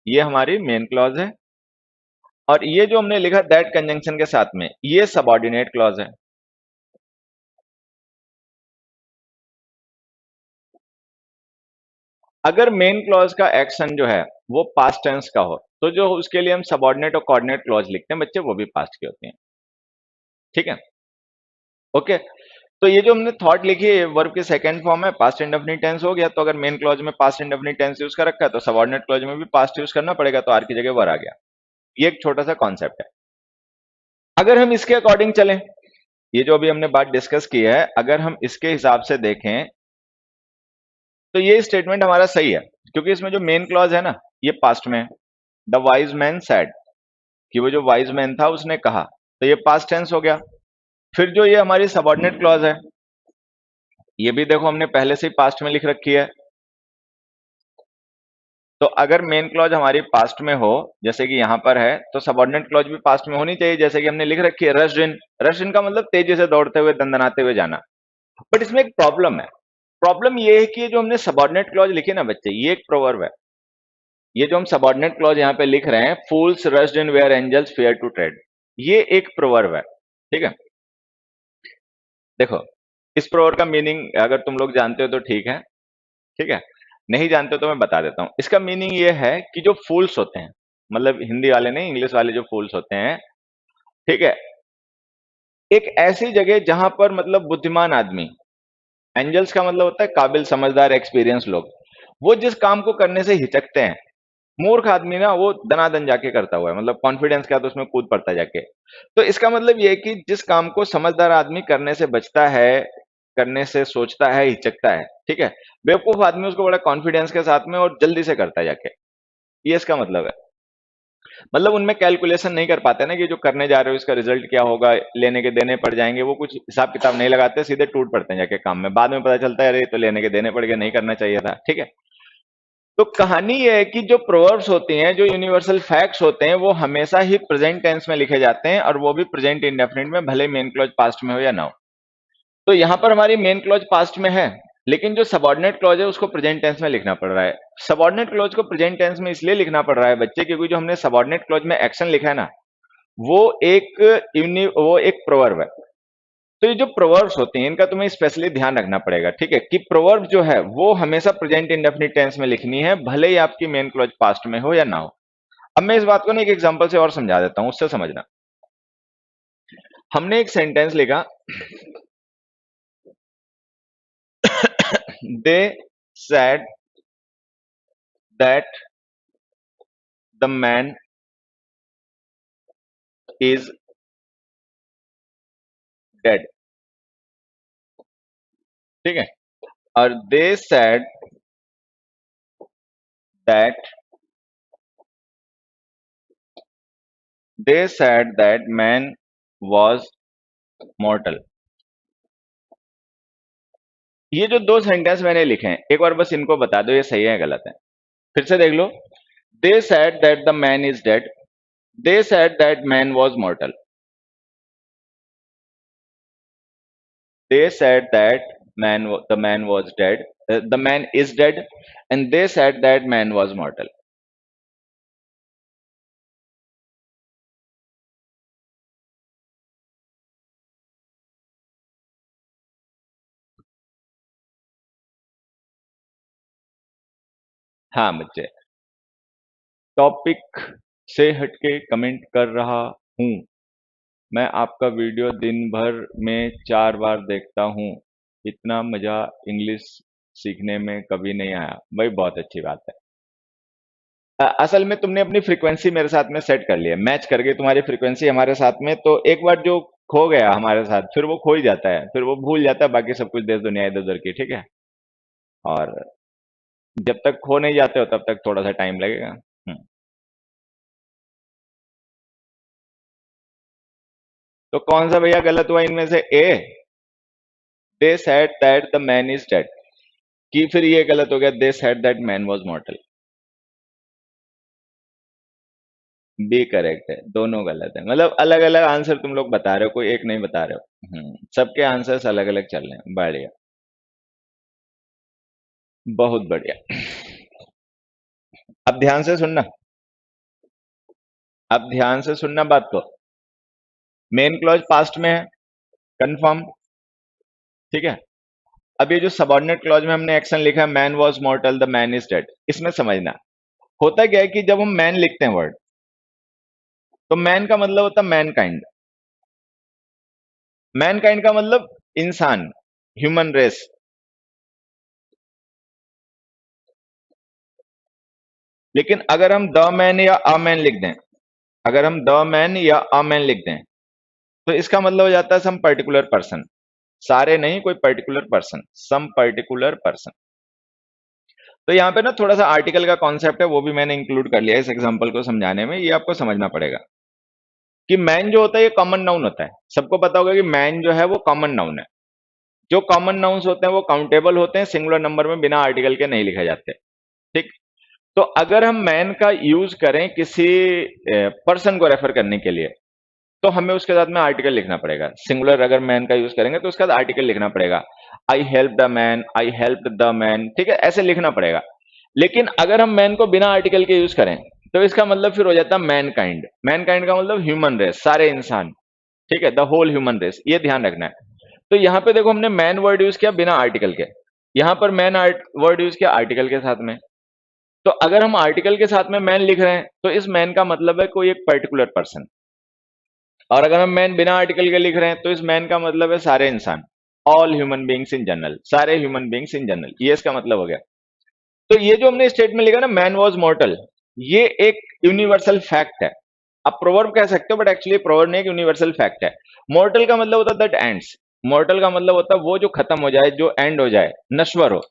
[SPEAKER 1] ये हमारी मेन क्लॉज है। और ये जो हमने लिखा दैट कंजंक्शन के साथ में, ये सबऑर्डिनेट क्लॉज है। अगर मेन क्लॉज का एक्शन जो है वो पास्ट टेंस का हो तो जो उसके लिए हम सबऑर्डिनेट और कोऑर्डिनेट क्लॉज लिखते हैं बच्चे, वो भी पास्ट की होती हैं। ठीक है, ओके। तो ये जो हमने थॉट लिखी है वर्ब की सेकंड फॉर्म है, पास्ट इंडेफिनिट टेंस हो गया। तो अगर मेन क्लॉज में पास्ट इंडेफिनिट टेंस यूज कर रखा है तो सबऑर्डिनेट क्लॉज में भी पास्ट यूज करना पड़ेगा, तो आर की जगह वर आ गया। ये एक छोटा सा कॉन्सेप्ट है। अगर हम इसके अकॉर्डिंग चलें, ये जो अभी हमने बात डिस्कस की है, अगर हम इसके हिसाब से देखें तो ये स्टेटमेंट हमारा सही है, क्योंकि इसमें जो मेन क्लॉज है ना, ये पास्ट में है। द वाइज मैन सेड, कि वो जो वाइज मैन था उसने कहा, तो ये पास्ट टेंस हो गया। फिर जो ये हमारी सबऑर्डिनेट क्लॉज है, ये भी देखो हमने पहले से ही पास्ट में लिख रखी है। तो अगर मेन क्लॉज हमारी पास्ट में हो, जैसे कि यहां पर है, तो सबऑर्डिनेट क्लॉज भी पास्ट में होनी चाहिए, जैसे कि हमने लिख रखी है रश्ड इन। रश्ड इन का मतलब तेजी से दौड़ते हुए, दंदनाते हुए जाना। बट इसमें एक प्रॉब्लम है। प्रॉब्लम ये है कि ये जो हमने सबऑर्डिनेट क्लॉज लिखे ना बच्चे, ये एक प्रोवर्ब है। ये जो हम सबऑर्डिनेट क्लॉज यहाँ पे लिख रहे हैं, fools rushed in where angels fair to tread, ये एक प्रोवर्ब है। ठीक है, देखो इस प्रोवर्ब का मीनिंग अगर तुम लोग जानते हो तो ठीक है, ठीक है, नहीं जानते हो तो मैं बता देता हूं। इसका मीनिंग ये है कि जो फूल्स होते हैं, मतलब हिंदी वाले नहीं, इंग्लिश वाले जो फूल्स होते हैं, ठीक है, एक ऐसी जगह जहां पर मतलब बुद्धिमान आदमी, एंजल्स का मतलब होता है काबिल, समझदार, एक्सपीरियंस लोग, वो जिस काम को करने से हिचकते हैं, मूर्ख आदमी ना वो दनादन जाके करता हुआ है, मतलब कॉन्फिडेंस का तो उसमें कूद पड़ता है जाके। तो इसका मतलब ये है कि जिस काम को समझदार आदमी करने से बचता है, करने से सोचता है, हिचकता है, ठीक है, बेवकूफ आदमी उसको बड़ा कॉन्फिडेंस के साथ में और जल्दी से करता है जाके। ये इसका मतलब है। मतलब उनमें कैलकुलेशन नहीं कर पाते ना कि जो करने जा रहे हो इसका रिजल्ट क्या होगा, लेने के देने पड़ जाएंगे, वो कुछ हिसाब किताब नहीं लगाते, सीधे टूट पड़ते हैं जाके काम में। बाद में पता चलता है अरे ये तो लेने के देने पड़ गए, नहीं करना चाहिए था। ठीक है, तो कहानी ये है कि जो प्रोवर्ब्स होती हैं, जो यूनिवर्सल फैक्ट्स होते हैं, वो हमेशा ही प्रेजेंट टेंस में लिखे जाते हैं, और वो भी प्रेजेंट इंडेफिनिट में, भले मेन क्लॉज पास्ट में हो या ना हो। तो यहां पर हमारी मेन क्लॉज पास्ट में है, लेकिन जो सबऑर्डिनेट क्लॉज है उसको प्रेजेंट टेंस में लिखना पड़ रहा है। सबऑर्डिनेट क्लॉज को प्रेजेंट टेंस में इसलिए लिखना पड़ रहा है बच्चे, क्योंकि जो हमने सबऑर्डिनेट क्लॉज में एक्शन लिखा है ना, वो वो एक प्रोवर्ब है। तो ये जो प्रोवर्ब्स होते हैं इनका तुम्हें स्पेशली ध्यान रखना पड़ेगा, ठीक है, कि प्रोवर्ब जो है वो हमेशा प्रेजेंट इंडेफिनिट टेंस में लिखनी है, भले ही आपकी मेन क्लॉज पास्ट में हो या ना हो। अब मैं इस बात को ना एक एग्जांपल से और समझा देता हूं, उससे समझना। हमने एक सेंटेंस लिखा, दे said that the man is dead. ठीक है, और that they said that man was मॉर्टल। ये जो दो सेंटेंस मैंने लिखे हैं, एक बार बस इनको बता दो ये सही है गलत है। फिर से देख लो। They said that the man is dead, they said that man was mortal. They said that the man was dead, the man is dead, and they said that man was mortal. हाँ बच्चे, topic से हटके comment कर रहा हूं। मैं आपका video दिन भर में 4 बार देखता हूं, इतना मजा इंग्लिश सीखने में कभी नहीं आया। भाई बहुत अच्छी बात है। असल में तुमने अपनी फ्रीक्वेंसी मेरे साथ में सेट कर लिया, मैच कर गई तुम्हारी फ्रीक्वेंसी हमारे साथ में। तो एक बार जो खो गया हमारे साथ, फिर वो खो ही जाता है, फिर वो भूल जाता है बाकी सब कुछ देश दुनिया इधर उधर की। ठीक है, और जब तक खो नहीं जाते हो तब तक थोड़ा सा टाइम लगेगा। तो कौन सा भैया गलत हुआ इनमें से? A, they said that the man is dead, कि फिर ये गलत हो गया, they said that man was mortal. B correct है, दोनों गलत है, मतलब अलग अलग आंसर तुम लोग बता रहे हो, कोई एक नहीं बता रहे हो। सबके आंसर्स अलग अलग चल रहे हैं, बढ़िया, बहुत बढ़िया। अब ध्यान से सुनना, अब ध्यान से सुनना बात को। मेन क्लॉज पास्ट में है, कंफर्म, ठीक है। अब ये जो सबऑर्डिनेट क्लॉज में हमने एक्शन लिखा है, man was मॉर्टल the man is dead, इसमें समझना होता क्या है कि जब हम मैन लिखते हैं वर्ड, तो मैन का मतलब होता है मैन काइंड। मैन काइंड का मतलब इंसान, ह्यूमन रेस। लेकिन अगर हम द मैन या अ मैन लिख दें, अगर हम द मैन या अ मैन लिख दें, तो इसका मतलब हो जाता है सम पर्टिकुलर पर्सन। सारे नहीं, कोई particular person, some particular person. तो यहाँ पे ना थोड़ा सा आर्टिकल का कॉन्सेप्ट है, वो भी मैंने इंक्लूड कर लिया है इस एग्जांपल को समझाने में। ये आपको समझना पड़ेगा कि मैन जो होता है ये कॉमन नाउन होता है। सबको पता होगा कि मैन जो है वो कॉमन नाउन है। जो कॉमन नाउन्स होते हैं वो काउंटेबल होते हैं, सिंगुलर नंबर में बिना आर्टिकल के नहीं लिखे जाते, ठीक। तो अगर हम मैन का यूज करें किसी पर्सन को रेफर करने के लिए, तो हमें उसके साथ में आर्टिकल लिखना पड़ेगा। सिंगुलर अगर मैन का यूज करेंगे तो उसके साथ आर्टिकल लिखना पड़ेगा। I help the man, I help the man, ठीक है, ऐसे लिखना पड़ेगा। लेकिन अगर हम मैन को बिना आर्टिकल के यूज करें, तो इसका मतलब फिर हो जाता है मैन काइंड। मैन काइंड का मतलब ह्यूमन रेस, सारे इंसान, ठीक है, द होल ह्यूमन रेस, ये ध्यान रखना है। तो यहां पे देखो हमने मैन वर्ड यूज किया बिना आर्टिकल के, यहां पर मैन वर्ड यूज किया आर्टिकल के साथ में। तो अगर हम आर्टिकल के साथ में मैन लिख रहे हैं, तो इस मैन का मतलब है कोई एक पर्टिकुलर पर्सन। और अगर हम मैन बिना आर्टिकल के लिख रहे हैं, तो इस मैन का मतलब है सारे इंसान, all human beings in general, सारे ह्यूमन बींग्स इन जनरल, ये इसका मतलब हो गया। तो ये जो हमने स्टेटमेंट लिखा ना, मैन वॉज मॉर्टल, ये एक यूनिवर्सल फैक्ट है। आप प्रोवर्ब कह सकते हो, बट एक्चुअली प्रोवर्ब नहीं, एक यूनिवर्सल फैक्ट है। मॉर्टल का मतलब होता है दैट एंड्स, मॉर्टल का मतलब होता है वो जो खत्म हो जाए, जो एंड हो जाए, नश्वर हो।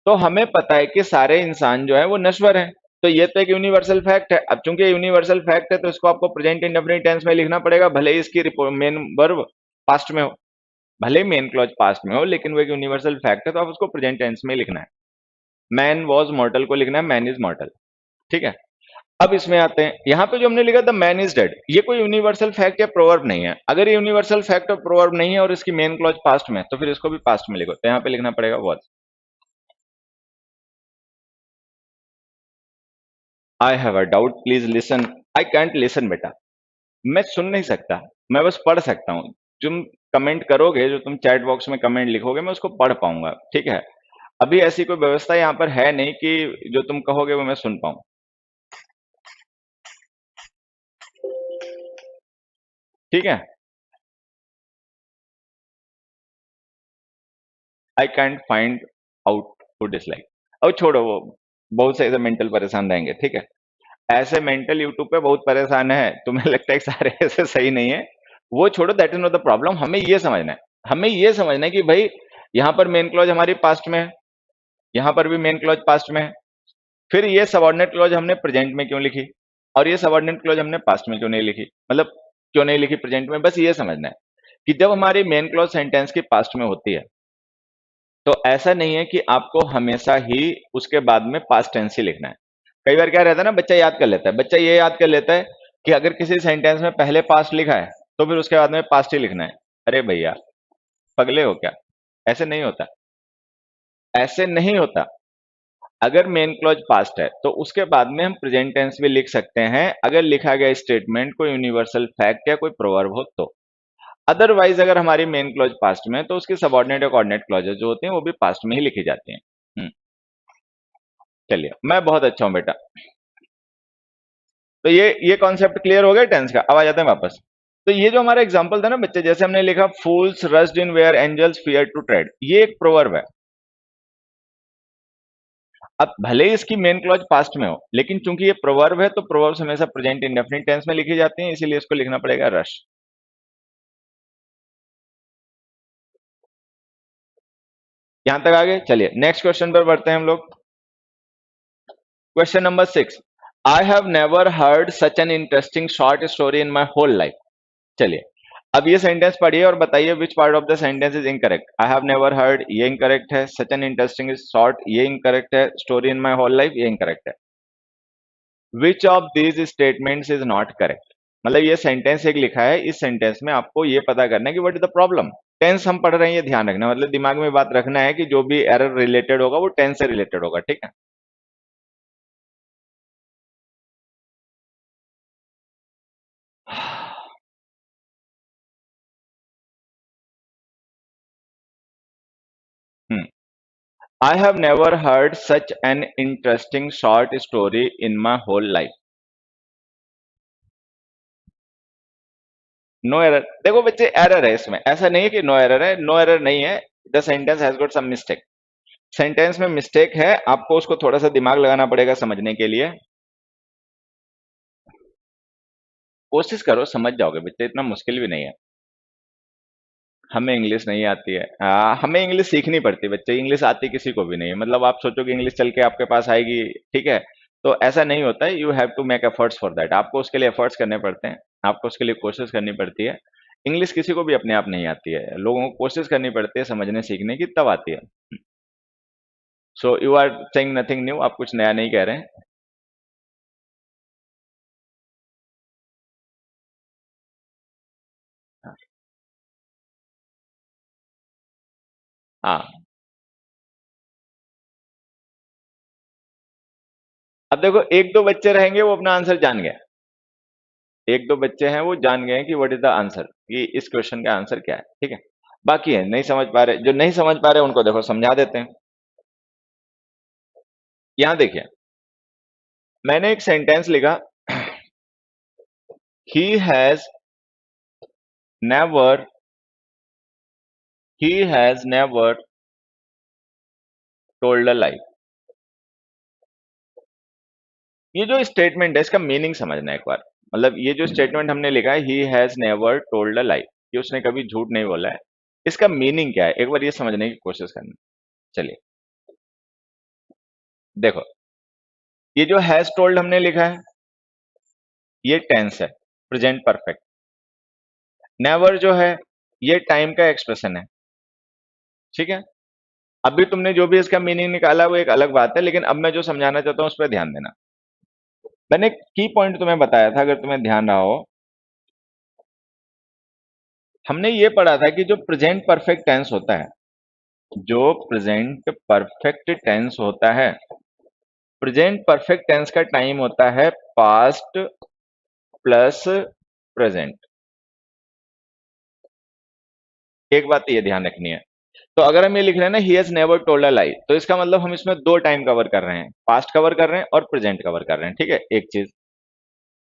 [SPEAKER 1] तो हमें पता है कि सारे इंसान जो है वो नश्वर हैं। तो ये तो एक यूनिवर्सल फैक्ट है। अब चूंकि यूनिवर्सल फैक्ट है, तो इसको आपको प्रेजेंट इंडेफिनिट टेंस में लिखना पड़ेगा, भले ही इसकी मेन वर्ब पास्ट में हो, भले ही मेन क्लॉज पास्ट में हो, लेकिन वो एक यूनिवर्सल फैक्ट है, तो आप उसको प्रेजेंट टेंस में लिखना है। मैन वॉज मॉर्टल को लिखना है मैन इज मॉर्टल, ठीक है। अब इसमें आते हैं, यहां पे जो हमने लिखा द मैन इज डेड, ये कोई यूनिवर्सल फैक्ट या प्रोवर्ब नहीं है। अगर ये यूनिवर्सल फैक्ट और प्रोवर्ब नहीं है और इसकी मेन क्लॉज पास्ट में, तो फिर इसको भी पास्ट में लिखो, तो यहाँ पे लिखना पड़ेगा was. I have a doubt, please listen. I can't listen बेटा, मैं सुन नहीं सकता, मैं बस पढ़ सकता हूँ। तुम कमेंट करोगे, जो तुम चैट बॉक्स में कमेंट लिखोगे, मैं उसको पढ़ पाऊंगा, ठीक है। अभी ऐसी कोई व्यवस्था यहाँ पर है नहीं कि जो तुम कहोगे वो मैं सुन पाऊं, ठीक है। I can't find out to dislike. अब छोड़ो वो, बहुत से ऐसे मेंटल परेशान रहेंगे, ठीक है। ऐसे मेंटल यूट्यूब पे बहुत परेशान है, तुम्हें लगता है कि सारे ऐसे सही नहीं है, वो छोड़ो, that is not the problem. हमें ये समझना है, हमें ये समझना है कि भाई यहाँ पर मेन क्लॉज हमारी पास्ट में है, यहाँ पर भी मेन क्लॉज पास्ट में है, फिर ये सबऑर्डिनेट क्लॉज हमने प्रेजेंट में क्यों लिखी, और ये सबऑर्डिनेट क्लॉज हमने पास्ट में क्यों नहीं लिखी, मतलब क्यों नहीं लिखी प्रेजेंट में। बस ये समझना है कि जब हमारी मेन क्लॉज सेंटेंस की पास्ट में होती है, तो ऐसा नहीं है कि आपको हमेशा ही उसके बाद में पास्ट टेंस ही लिखना है। कई बार क्या रहता है ना, बच्चा याद कर लेता है, बच्चा ये याद कर लेता है कि अगर किसी सेंटेंस में पहले पास्ट लिखा है, तो फिर उसके बाद में पास्ट ही लिखना है। अरे भैया, पगले हो क्या? ऐसे नहीं होता, ऐसे नहीं होता। अगर मेन क्लॉज पास्ट है, तो उसके बाद में हम प्रेजेंट टेंस भी लिख सकते हैं, अगर लिखा गया स्टेटमेंट कोई यूनिवर्सल फैक्ट या कोई प्रोवर्ब हो तो। अदरवाइज अगर हमारी मेन क्लॉज पास्ट में है, तो उसकी सबऑर्डिनेट या कोऑर्डिनेट क्लॉजेस जो होती हैं वो भी पास्ट में ही लिखी जाती हैं। चलिए, मैं बहुत अच्छा हूं बेटा। तो ये कॉन्सेप्ट क्लियर हो गया टेंस का। अब आ जाते हैं वापस। तो ये जो हमारा एग्जांपल था ना बच्चे, जैसे हमने लिखा fools rushed in where angels fear to tread, ये एक प्रोवर्ब है। अब भले ही इसकी मेन क्लॉज पास्ट में हो, लेकिन चूंकि ये प्रोवर्ब है, तो प्रोवर्ब्स हमेशा प्रेजेंट इंडेफिनिट टेंस में लिखी जाती हैं, इसीलिए इसको लिखना पड़ेगा रश। यहां तक आगे चलिए, नेक्स्ट क्वेश्चन पर बढ़ते हैं हम लोग। Question number 6, I have never heard such an interesting short story in my whole life. चलिए, अब ये सेंटेंस पढ़िए और बताइए which part of the sentence is incorrect. I have never heard, ये इनकरेक्ट है। सच एन इंटरेस्टिंग शॉर्ट, ये incorrect है। Story in my whole life, ये इनकरेक्ट है। Which of these statements is not correct. मतलब ये सेंटेंस एक लिखा है, इस सेंटेंस में आपको ये पता करना है कि what is the problem. Tense हम पढ़ रहे हैं, ये ध्यान रखना, मतलब दिमाग में बात रखना है कि जो भी एरर रिलेटेड होगा वो टेंस से रिलेटेड होगा, ठीक है। Hmm, I have never heard such an interesting short story in my whole life. No error, देखो बच्चे एरर है इसमें, ऐसा नहीं है कि नो एरर है, नो एरर नहीं है। The sentence has got some mistake. Sentence में मिस्टेक है, आपको उसको थोड़ा सा दिमाग लगाना पड़ेगा समझने के लिए। कोशिश करो, समझ जाओगे बच्चे, इतना मुश्किल भी नहीं है। हमें इंग्लिश नहीं आती है, हमें इंग्लिश सीखनी पड़ती है बच्चे, इंग्लिश आती किसी को भी नहीं है। मतलब आप सोचो कि इंग्लिश चल के आपके पास आएगी, ठीक है, तो ऐसा नहीं होता है। You have to make efforts for that, आपको उसके लिए एफर्ट्स करने पड़ते हैं, आपको उसके लिए कोशिश करनी पड़ती है। इंग्लिश किसी को भी अपने आप नहीं आती है, लोगों को कोशिश करनी पड़ती है समझने सीखने की, तब आती है। So you are saying nothing new, आप कुछ नया नहीं कह रहे हैं। हाँ, अब देखो एक दो बच्चे रहेंगे वो अपना आंसर जान गए, एक दो बच्चे हैं वो जान गए हैं कि व्हाट इज द आंसर, कि इस क्वेश्चन का आंसर क्या है, ठीक है। बाकी है नहीं समझ पा रहे, जो नहीं समझ पा रहे उनको देखो समझा देते हैं। यहां देखिए, मैंने एक सेंटेंस लिखा, he has never, he has never told a lie. ये जो स्टेटमेंट है इसका मीनिंग समझना है एक बार। मतलब ये जो स्टेटमेंट हमने लिखा है, he has never told a lie, कि उसने कभी झूठ नहीं बोला है, इसका मीनिंग क्या है एक बार ये समझने की कोशिश करना। चलिए देखो, ये जो हैज टोल्ड हमने लिखा है, ये टेंस है, प्रेजेंट परफेक्ट। नेवर जो है, ये टाइम का एक्सप्रेशन है, ठीक है। अभी तुमने जो भी इसका मीनिंग निकाला वो एक अलग बात है, लेकिन अब मैं जो समझाना चाहता हूं उस पर ध्यान देना। मैंने की पॉइंट तुम्हें बताया था, अगर तुम्हें ध्यान रहा हो, हमने ये पढ़ा था कि जो प्रेजेंट परफेक्ट टेंस होता है, जो प्रेजेंट परफेक्ट टेंस होता है, प्रेजेंट परफेक्ट टेंस का टाइम होता है पास्ट प्लस प्रेजेंट। एक बात ये ध्यान रखनी है। तो अगर हम ये लिख रहे हैं ना, he has never told a lie, तो इसका मतलब हम इसमें दो टाइम कवर कर रहे हैं, पास्ट कवर कर रहे हैं और प्रेजेंट कवर कर रहे हैं, ठीक है, एक चीज।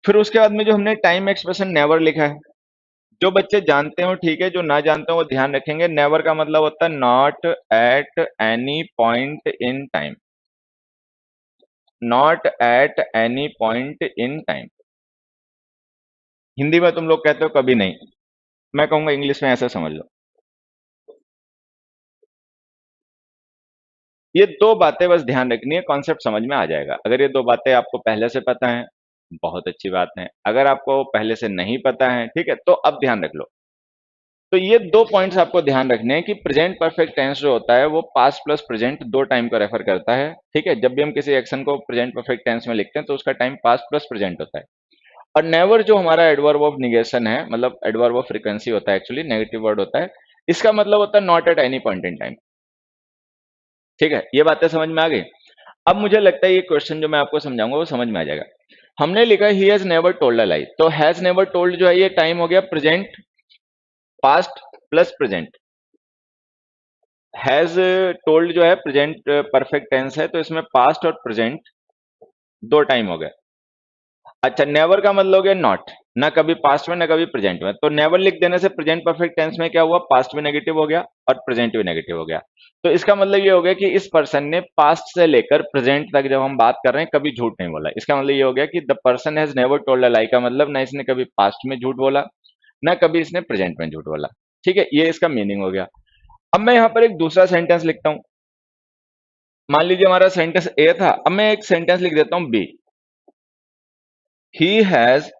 [SPEAKER 1] फिर उसके बाद में जो हमने टाइम एक्सप्रेशन नेवर लिखा है, जो बच्चे जानते हो ठीक है, जो ना जानते हो वो ध्यान रखेंगे। नेवर का मतलब होता है not at any point in time, not at any point in time. Hindi में तुम लोग कहते हो कभी नहीं, मैं कहूंगा इंग्लिश में ऐसे समझ लो। ये दो बातें बस ध्यान रखनी है, कॉन्सेप्ट समझ में आ जाएगा। अगर ये दो बातें आपको पहले से पता है, बहुत अच्छी बात है। अगर आपको पहले से नहीं पता है, ठीक है, तो अब ध्यान रख लो। तो ये दो पॉइंट्स आपको ध्यान रखने हैं कि प्रेजेंट परफेक्ट टेंस जो होता है वो पास्ट प्लस प्रेजेंट दो टाइम को रेफर करता है, ठीक है। जब भी हम किसी एक्शन को प्रेजेंट परफेक्ट टेंस में लिखते हैं तो उसका टाइम पास्ट प्लस प्रेजेंट होता है। और नेवर जो हमारा एडवर्ब ऑफ निगेशन है, मतलब एडवर्ब ऑफ फ्रीक्वेंसी होता है, एक्चुअली नेगेटिव वर्ड होता है, इसका मतलब होता है not at any point in time, ठीक है। ये बातें समझ में आ गई। अब मुझे लगता है ये क्वेश्चन जो मैं आपको समझाऊंगा वो समझ में आ जाएगा। हमने लिखा he has never told a lie, तो हैज नेवर टोल्ड जो है ये टाइम हो गया present, past plus present. Has told जो है प्रेजेंट परफेक्ट टेंस है, तो इसमें पास्ट और प्रेजेंट दो टाइम हो गए। अच्छा, नेवर का मतलब हो गया नॉट, ना कभी पास्ट में ना कभी प्रेजेंट में, तो नेवर लिख देने से प्रेजेंट परफेक्ट टेंस में क्या हुआ, पास्ट भी नेगेटिव हो गया और प्रेजेंट भी नेगेटिव हो गया। तो इसका मतलब ये हो गया कि इस पर्सन ने पास्ट से लेकर प्रेजेंट तक जब हम बात कर रहे हैं कभी झूठ नहीं बोला। इसका मतलब ये हो गया कि the person has never told a lie का मतलब ना इसने कभी पास्ट में झूठ बोला, ना कभी इसने प्रेजेंट में झूठ बोला, ठीक है, ये इसका मीनिंग हो गया। अब मैं यहां पर एक दूसरा सेंटेंस लिखता हूं, मान लीजिए हमारा सेंटेंस ए था, अब मैं एक सेंटेंस लिख देता हूं B. He has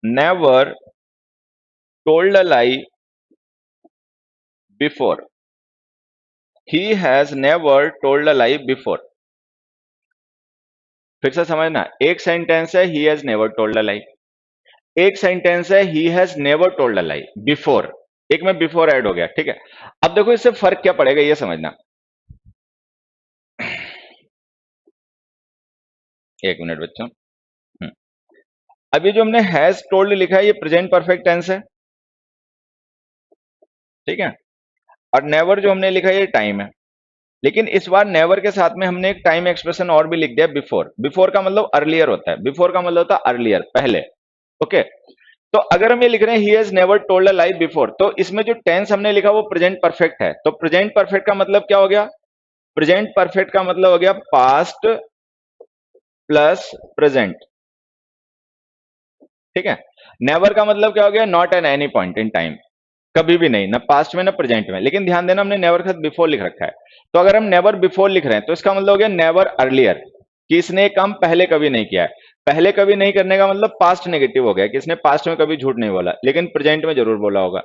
[SPEAKER 1] never told a lie before. He has never told a lie before. फिर से समझना, एक सेंटेंस है he has never told a lie, एक सेंटेंस है he has never told a lie before, एक में बिफोर ऐड हो गया, ठीक है। अब देखो इससे फर्क क्या पड़ेगा ये समझना। एक मिनट बच्चों। अभी जो हमने हैज टोल्ड लिखा है ये प्रेजेंट परफेक्ट टेंस है, ठीक है। और नेवर जो हमने लिखा है ये टाइम है। लेकिन इस बार नेवर के साथ में हमने एक टाइम एक्सप्रेशन और भी लिख दिया, बिफोर। बिफोर का मतलब अर्लियर होता है, बिफोर का मतलब होता है अर्लियर, पहले। ओके, तो अगर हम ये लिख रहे हैं ही has never told a lie before, तो इसमें जो टेंस हमने लिखा वो प्रेजेंट परफेक्ट है। तो प्रेजेंट परफेक्ट का मतलब क्या हो गया? प्रेजेंट परफेक्ट का मतलब हो गया पास्ट प्लस प्रेजेंट, ठीक है। नेवर का मतलब क्या हो गया? Not an any point in time, कभी भी नहीं, ना पास्ट में ना प्रेजेंट में। लेकिन ध्यान देना हमने नेवर के साथ बिफोर लिख रखा है, तो अगर हम नेवर बिफोर लिख रहे हैं तो इसका मतलब हो गया नेवर अर्लियर, कि इसने एक काम पहले कभी नहीं किया है। पहले कभी नहीं करने का मतलब पास्ट नेगेटिव हो गया, कि इसने पास्ट में कभी झूठ नहीं बोला, लेकिन प्रेजेंट में जरूर बोला होगा।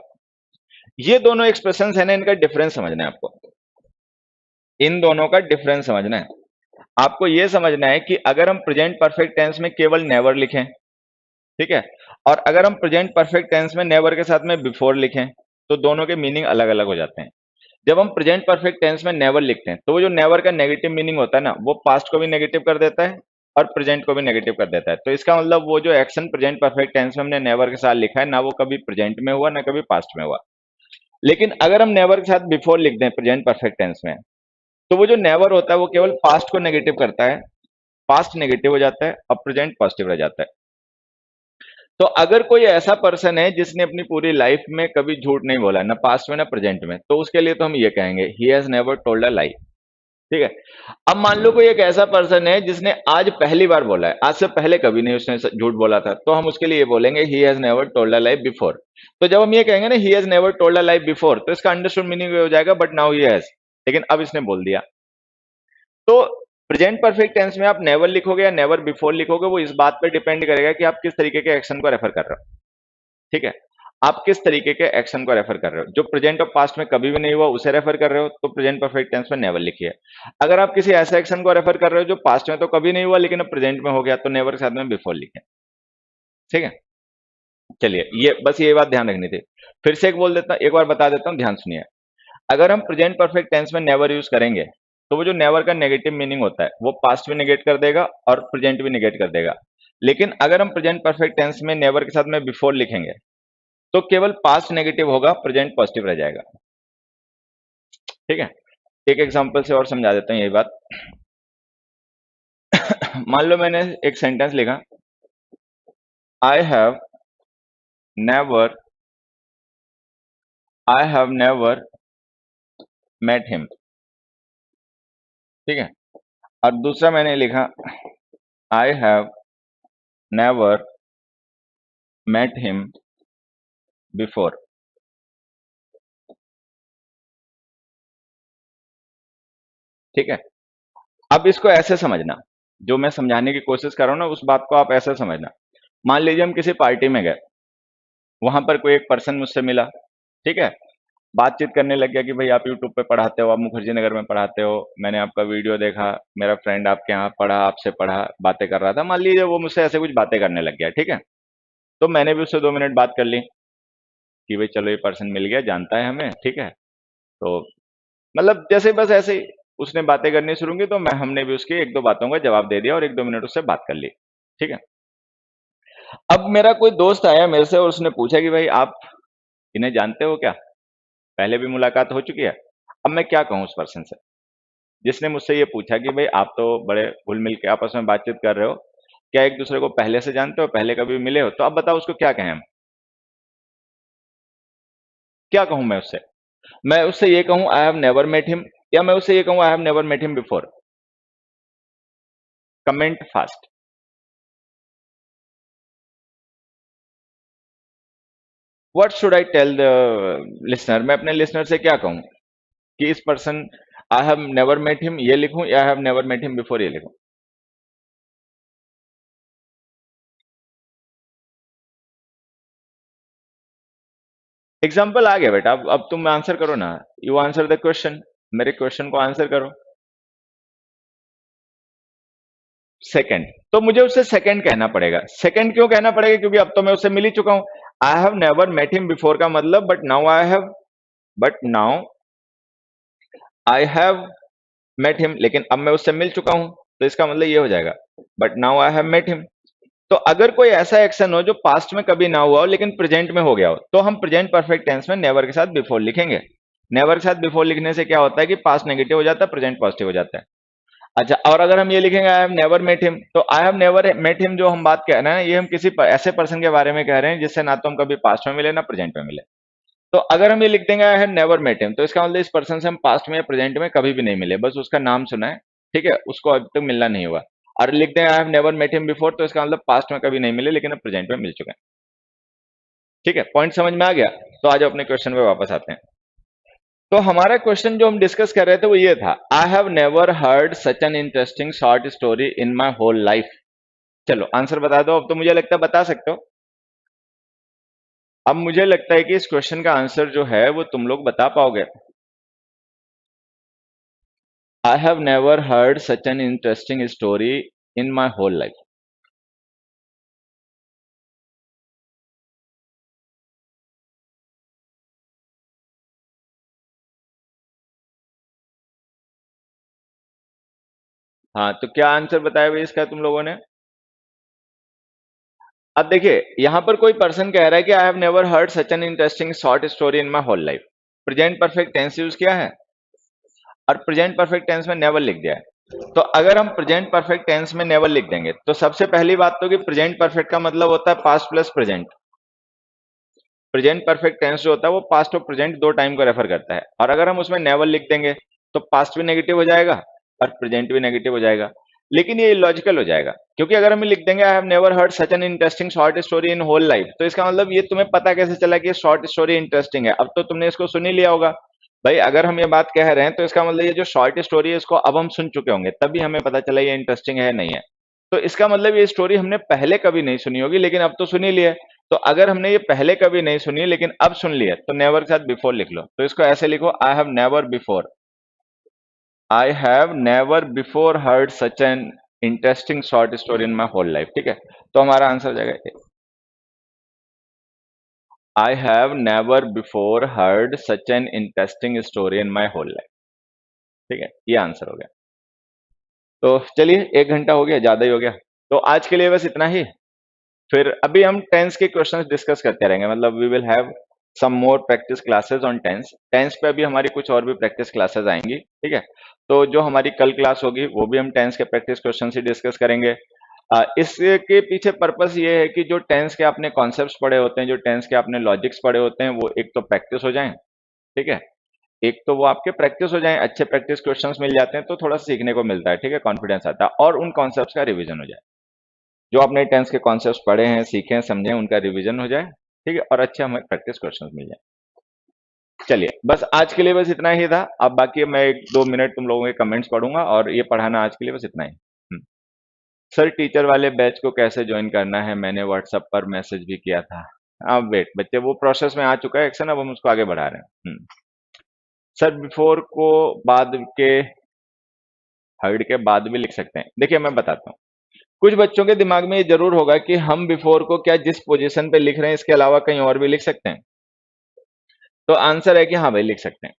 [SPEAKER 1] ये दोनों एक्सप्रेशन है ना, इनका डिफरेंस समझना है आपको, इन दोनों का डिफरेंस समझना है आपको। ये समझना है कि अगर हम प्रेजेंट परफेक्ट टेंस में केवल नेवर लिखें, ठीक है, और अगर हम प्रेजेंट परफेक्ट टेंस में नेवर के साथ में बिफोर लिखें, तो दोनों के मीनिंग अलग अलग हो जाते हैं। जब हम प्रेजेंट परफेक्ट टेंस में नेवर लिखते हैं तो वो जो नेवर का नेगेटिव मीनिंग होता है ना, वो पास्ट को भी नेगेटिव कर देता है और प्रेजेंट को भी नेगेटिव कर देता है। तो इसका मतलब वो जो एक्शन प्रेजेंट परफेक्ट टेंस में हमने नेवर के साथ लिखा है ना, वो कभी प्रेजेंट में हुआ ना कभी पास्ट में हुआ। लेकिन अगर हम नेवर के साथ बिफोर लिख दें प्रेजेंट परफेक्ट टेंस में, तो वो जो नेवर होता है वो केवल पास्ट को नेगेटिव करता है, पास्ट नेगेटिव हो जाता है और प्रेजेंट पॉजिटिव रह जाता है। तो अगर कोई ऐसा पर्सन है जिसने अपनी पूरी लाइफ में कभी झूठ नहीं बोला, ना पास्ट में ना प्रेजेंट में, तो उसके लिए तो हम ये कहेंगे he has never told a lie, ठीक है। अब मान लो कोई एक ऐसा पर्सन है जिसने आज पहली बार बोला है, आज से पहले कभी नहीं उसने झूठ बोला था, तो हम उसके लिए ये बोलेंगे ही has never told a lie before. तो जब हम ये कहेंगे ना he has never told a lie before, तो इसका अंडरस्टूड मीनिंग हो जाएगा बट नाउ ही हैज, लेकिन अब इसने बोल दिया। तो प्रेजेंट परफेक्ट टेंस में आप नेवर लिखोगे या नेवर बिफोर लिखोगे, वो इस बात पर डिपेंड करेगा कि आप किस तरीके के एक्शन को रेफर कर रहे हो, ठीक है। आप किस तरीके के एक्शन को रेफर कर रहे हो। जो प्रेजेंट और पास्ट में कभी भी नहीं हुआ उसे रेफर कर रहे हो, तो प्रेजेंट परफेक्ट टेंस में नेवर लिखिए। अगर आप किसी ऐसे एक्शन को रेफर कर रहे हो जो पास्ट में तो कभी नहीं हुआ लेकिन अब प्रेजेंट में हो गया, तो नेवर के साथ में बिफोर लिखें, ठीक है। चलिए, ये बस ये बात ध्यान रखनी थी। फिर से एक बोल देता एक बार बता देता हूं, ध्यान सुनिए। अगर हम प्रेजेंट परफेक्ट टेंस में नेवर यूज करेंगे, तो वो जो नेवर का नेगेटिव मीनिंग होता है वो पास्ट भी नेगेट कर देगा और प्रेजेंट भी नेगेट कर देगा। लेकिन अगर हम प्रेजेंट परफेक्ट टेंस में नेवर के साथ में बिफोर लिखेंगे, तो केवल पास्ट नेगेटिव होगा, प्रेजेंट पॉजिटिव रह जाएगा, ठीक है। एक एग्जांपल से और समझा देता हूं यही बात। मान लो मैंने एक सेंटेंस लिखा, I have never I have never met him, ठीक है। और दूसरा मैंने लिखा, I have never met him before, ठीक है। अब इसको ऐसे समझना, जो मैं समझाने की कोशिश कर रहा हूं ना, उस बात को आप ऐसे समझना। मान लीजिए हम किसी पार्टी में गए, वहां पर कोई एक पर्सन मुझसे मिला, ठीक है। बातचीत करने लग गया कि भाई आप यूट्यूब पे पढ़ाते हो, आप मुखर्जी नगर में पढ़ाते हो, मैंने आपका वीडियो देखा, मेरा फ्रेंड आपके यहाँ पढ़ा, आपसे पढ़ा, बातें कर रहा था। मान लीजिए वो मुझसे ऐसे कुछ बातें करने लग गया, ठीक है। तो मैंने भी उससे 2 मिनट बात कर ली कि भाई चलो ये पर्सन मिल गया, जानता है हमें, ठीक है। तो मतलब जैसे बस ऐसे ही उसने बातें करनी शुरू की, तो मैं हमने भी उसकी एक दो बातों का जवाब दे दिया और 1-2 मिनट उससे बात कर ली, ठीक है। अब मेरा कोई दोस्त आया मेरे से और उसने पूछा कि भाई आप इन्हें जानते हो क्या, पहले भी मुलाकात हो चुकी है। अब मैं क्या कहूँ उस पर्सन से जिसने मुझसे ये पूछा कि भाई आप तो बड़े घुल मिल के आपस में बातचीत कर रहे हो, क्या एक दूसरे को पहले से जानते हो, पहले कभी मिले हो? तो अब बताओ उसको क्या कहें हम, क्या कहूं मैं उससे? मैं उससे ये कहूं I have never met him, या मैं उससे ये कहूं I have never met him before? Comment fast. What should I tell the listener? मैं अपने लिसनर से क्या कहूं कि इस person, I have never met him ये लिखूं या I have never met him before ये लिखूं? एग्जाम्पल आ गया बेटा, अब तुम आंसर करो ना, यू आंसर द क्वेश्चन, मेरे क्वेश्चन को आंसर करो। सेकंड, तो मुझे उससे सेकंड कहना पड़ेगा। सेकंड क्यों कहना पड़ेगा? क्योंकि अब तो मैं उससे मिल ही चुका हूं। I have never met him before का मतलब but now I have met him, लेकिन अब मैं उससे मिल चुका हूं, तो इसका मतलब ये हो जाएगा but now I have met him. तो अगर कोई ऐसा एक्शन हो जो पास्ट में कभी ना हुआ हो लेकिन प्रेजेंट में हो गया हो, तो हम प्रेजेंट परफेक्ट टेंस में नेवर के साथ बिफोर लिखेंगे। नेवर के साथ बिफोर लिखने से क्या होता है कि पास्ट नेगेटिव हो जाता है, प्रेजेंट पॉजिटिव हो जाता है। अच्छा, और अगर हम ये लिखेंगे I have never met him, तो I have never met him जो हम बात कह रहे हैं, ये हम किसी ऐसे पर्सन के बारे में कह रहे हैं जिससे ना तो हम कभी पास्ट में मिले ना प्रेजेंट में मिले। तो अगर हम ये लिख देंगे I have never met him, तो इसका मतलब इस पर्सन से हम पास्ट में या प्रेजेंट में कभी भी नहीं मिले, बस उसका नाम सुना है, ठीक है, उसको अभी तक मिलना नहीं हुआ। और लिख दें I have never met him before, तो इसका मतलब पास्ट में कभी नहीं मिले लेकिन अब प्रेजेंट में मिल चुके हैं। ठीक है, पॉइंट समझ में आ गया? तो आज अपने क्वेश्चन पे वापस आते हैं। तो हमारा क्वेश्चन जो हम डिस्कस कर रहे थे वो ये था, I have never heard such an interesting short story in my whole life. चलो आंसर बता दो, अब तो मुझे लगता है बता सकते हो। अब मुझे लगता है कि इस क्वेश्चन का आंसर जो है वो तुम लोग बता पाओगे। I have never heard such an interesting story in my whole life. हाँ, तो क्या आंसर बताया भाई इसका तुम लोगों ने? अब देखिए, यहां पर कोई पर्सन कह रहा है कि I have never heard such an interesting short story in my whole life. Present perfect tense use किया है और प्रेजेंट परफेक्ट टेंस में नेवर लिख दिया है। तो अगर हम प्रेजेंट परफेक्ट टेंस में नेवर लिख देंगे, तो सबसे पहली बात तो कि प्रेजेंट परफेक्ट का मतलब होता है past plus present. Present perfect tense जो होता है वो पास्ट और प्रेजेंट दो टाइम को रेफर करता है, और अगर हम उसमें नेवर लिख देंगे तो पास्ट भी नेगेटिव हो जाएगा और प्रेजेंट भी नेगेटिव हो जाएगा। लेकिन ये इलॉजिकल हो जाएगा, क्योंकि अगर हम लिख देंगे I have never heard such an interesting short story in whole life, तो इसका मतलब ये तुम्हें पता कैसे चला कि ये शॉर्ट स्टोरी इंटरेस्टिंग है? अब तो तुमने इसको सुन ही लिया होगा। भाई अगर हम ये बात कह रहे हैं तो इसका मतलब ये जो शॉर्ट स्टोरी है इसको अब हम सुन चुके होंगे, तभी हमें पता चला ये इंटरेस्टिंग है नहीं है। तो इसका मतलब ये स्टोरी हमने पहले कभी नहीं सुनी होगी लेकिन अब तो सुनी ली है। तो अगर हमने ये पहले कभी नहीं सुनी लेकिन अब सुन लिया, तो नेवर के साथ बिफोर लिख लो। तो इसको ऐसे लिखो, I have never before heard such an interesting short story in my whole life. ठीक है, तो हमारा आंसर हो जाएगा I have never before heard such an interesting story in my whole life. ठीक है, ये आंसर हो गया। तो चलिए, 1 घंटा हो गया, ज्यादा ही हो गया, तो आज के लिए बस इतना ही। फिर अभी हम टेंस के क्वेश्चंस डिस्कस करते रहेंगे, मतलब we will have some more practice classes on tense. Tense पे अभी हमारी कुछ और भी प्रैक्टिस क्लासेस आएंगी, ठीक है। तो जो हमारी कल क्लास होगी वो भी हम टेंस के प्रैक्टिस क्वेश्चन ही डिस्कस करेंगे। इसके पीछे पर्पस ये है कि जो टेंस के आपने कॉन्सेप्ट्स पढ़े होते हैं, जो टेंस के आपने लॉजिक्स पढ़े होते हैं, वो एक तो प्रैक्टिस हो जाएं, ठीक है, एक तो वो आपके प्रैक्टिस हो जाएं, अच्छे प्रैक्टिस क्वेश्चंस मिल जाते हैं तो थोड़ा सीखने को मिलता है, ठीक है, कॉन्फिडेंस आता है, और उन कॉन्सेप्ट्स का रिवीजन हो जाए। जो आपने टेंस के कॉन्सेप्ट्स पढ़े हैं, सीखे हैं, समझे हैं, उनका रिवीजन हो जाए, ठीक है, और अच्छे हमें प्रैक्टिस क्वेश्चंस मिल जाए। चलिए, बस आज के लिए बस इतना ही था। अब बाकी मैं 1-2 मिनट तुम लोगों के कमेंट्स पढ़ूंगा, और ये पढ़ाना आज के लिए बस इतना ही। सर, टीचर वाले बैच को कैसे ज्वाइन करना है? मैंने व्हाट्सएप पर मैसेज भी किया था। अब वेट बच्चे, वो प्रोसेस में आ चुका है एक्शन, अब हम उसको आगे बढ़ा रहे हैं। सर, बिफोर को बाद के, हर्ड के बाद भी लिख सकते हैं? देखिए मैं बताता हूँ, कुछ बच्चों के दिमाग में ये जरूर होगा कि हम बिफोर को क्या जिस पोजीशन पे लिख रहे हैं इसके अलावा कहीं और भी लिख सकते हैं। तो आंसर है कि हाँ भाई लिख सकते हैं।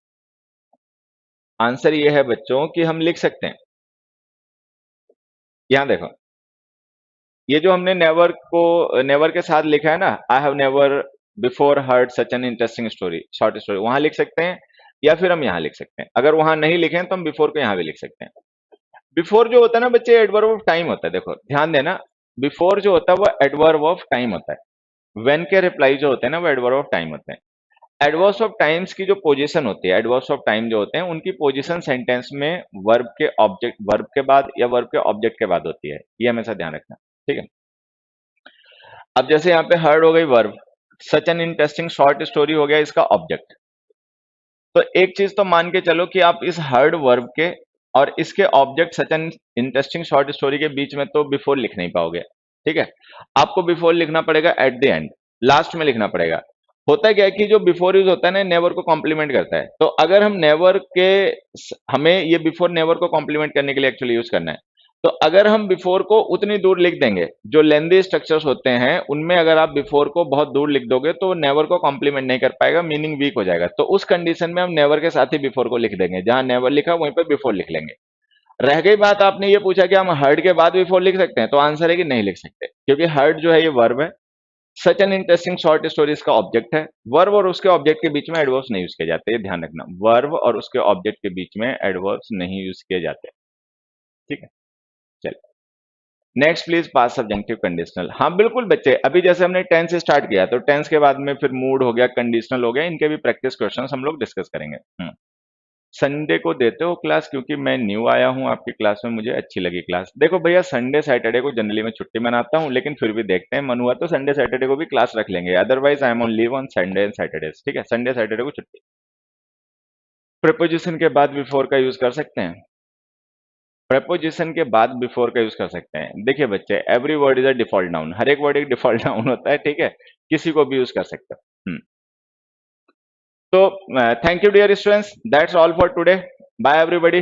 [SPEAKER 1] आंसर ये है बच्चों कि हम लिख सकते हैं। यहां देखो, ये जो हमने नेवर के साथ लिखा है ना, आई have never before heard such an interesting story, short story, वहां लिख सकते हैं, या फिर हम यहाँ लिख सकते हैं। अगर वहां नहीं लिखे हैं तो हम बिफोर को यहाँ भी लिख सकते हैं। बिफोर जो होता है ना बच्चे, एडवर्ब ऑफ टाइम होता है। देखो ध्यान देना, बिफोर जो होता है वो एडवर्ब ऑफ टाइम होता है। व्हेन के रिप्लाई जो होते हैं ना वो एडवर्ब ऑफ टाइम होते हैं। एडवर्ब्स ऑफ टाइम्स की जो पोजीशन होती है, एडवर्ब्स ऑफ टाइम जो होते हैं उनकी पोजीशन सेंटेंस में वर्ब के बाद या वर्ब के ऑब्जेक्ट के बाद होती है, ये हमेशा ध्यान रखना, ठीक है। अब जैसे यहाँ पे हर्ड हो गई verb, such an interesting short story हो गया इसका ऑब्जेक्ट। तो एक चीज तो मान के चलो कि आप इस हर्ड वर्ब के और इसके object such an interesting short story के बीच में तो बिफोर लिख नहीं पाओगे। ठीक है, आपको बिफोर लिखना पड़ेगा एट द एंड, लास्ट में लिखना पड़ेगा। होता क्या है कि जो बिफोर यूज होता है ना, नेवर को कॉम्प्लीमेंट करता है। तो अगर हम नेवर के, हमें ये बिफोर नेवर को कॉम्प्लीमेंट करने के लिए एक्चुअली यूज करना है। तो अगर हम बिफोर को उतनी दूर लिख देंगे, जो लेंदी स्ट्रक्चर्स होते हैं उनमें अगर आप बिफोर को बहुत दूर लिख दोगे तो नेवर को कॉम्प्लीमेंट नहीं कर पाएगा, मीनिंग वीक हो जाएगा। तो उस कंडीशन में हम नेवर के साथ ही बिफोर को लिख देंगे, जहां नेवर लिखा वहीं पर बिफोर लिख लेंगे। रह गई बात, आपने ये पूछा कि हम हर्ड के बाद बिफोर लिख सकते हैं, तो आंसर है कि नहीं लिख सकते, क्योंकि हर्ड जो है ये वर्ब है, such an interesting short story इसका ऑब्जेक्ट है। वर्ब और उसके ऑब्जेक्ट के बीच में एडवर्ब्स नहीं यूज किए जाते, ये ध्यान रखना, वर्ब और उसके ऑब्जेक्ट के बीच में एडवर्ब्स नहीं यूज किए जाते। ठीक है, चलिए next please, past subjective conditional. हाँ बिल्कुल बच्चे, अभी जैसे हमने टेंस से स्टार्ट किया, तो टेंस के बाद में फिर मूड हो गया, कंडीशनल हो गया, इनके भी प्रैक्टिस क्वेश्चंस हम लोग डिस्कस करेंगे। संडे को देते हो क्लास? क्योंकि मैं न्यू आया हूँ आपकी क्लास में, मुझे अच्छी लगी क्लास। देखो भैया, संडे सैटरडे को जनरली मैं छुट्टी मनाता हूँ, लेकिन फिर भी देखते हैं, मन हुआ तो संडे सैटरडे को भी क्लास रख लेंगे, otherwise I am on leave on Sunday and Saturdays. ठीक है, संडे सैटरडे को छुट्टी। प्रपोजिशन के बाद बिफोर का यूज कर सकते हैं, प्रपोजिशन के बाद बिफोर का यूज कर सकते हैं। देखिए बच्चे, every word is a default noun, हर एक वर्ड एक डिफॉल्ट नाउन होता है। ठीक है, किसी को भी यूज कर सकते हो। तो thank you dear students, that's all for today, bye everybody.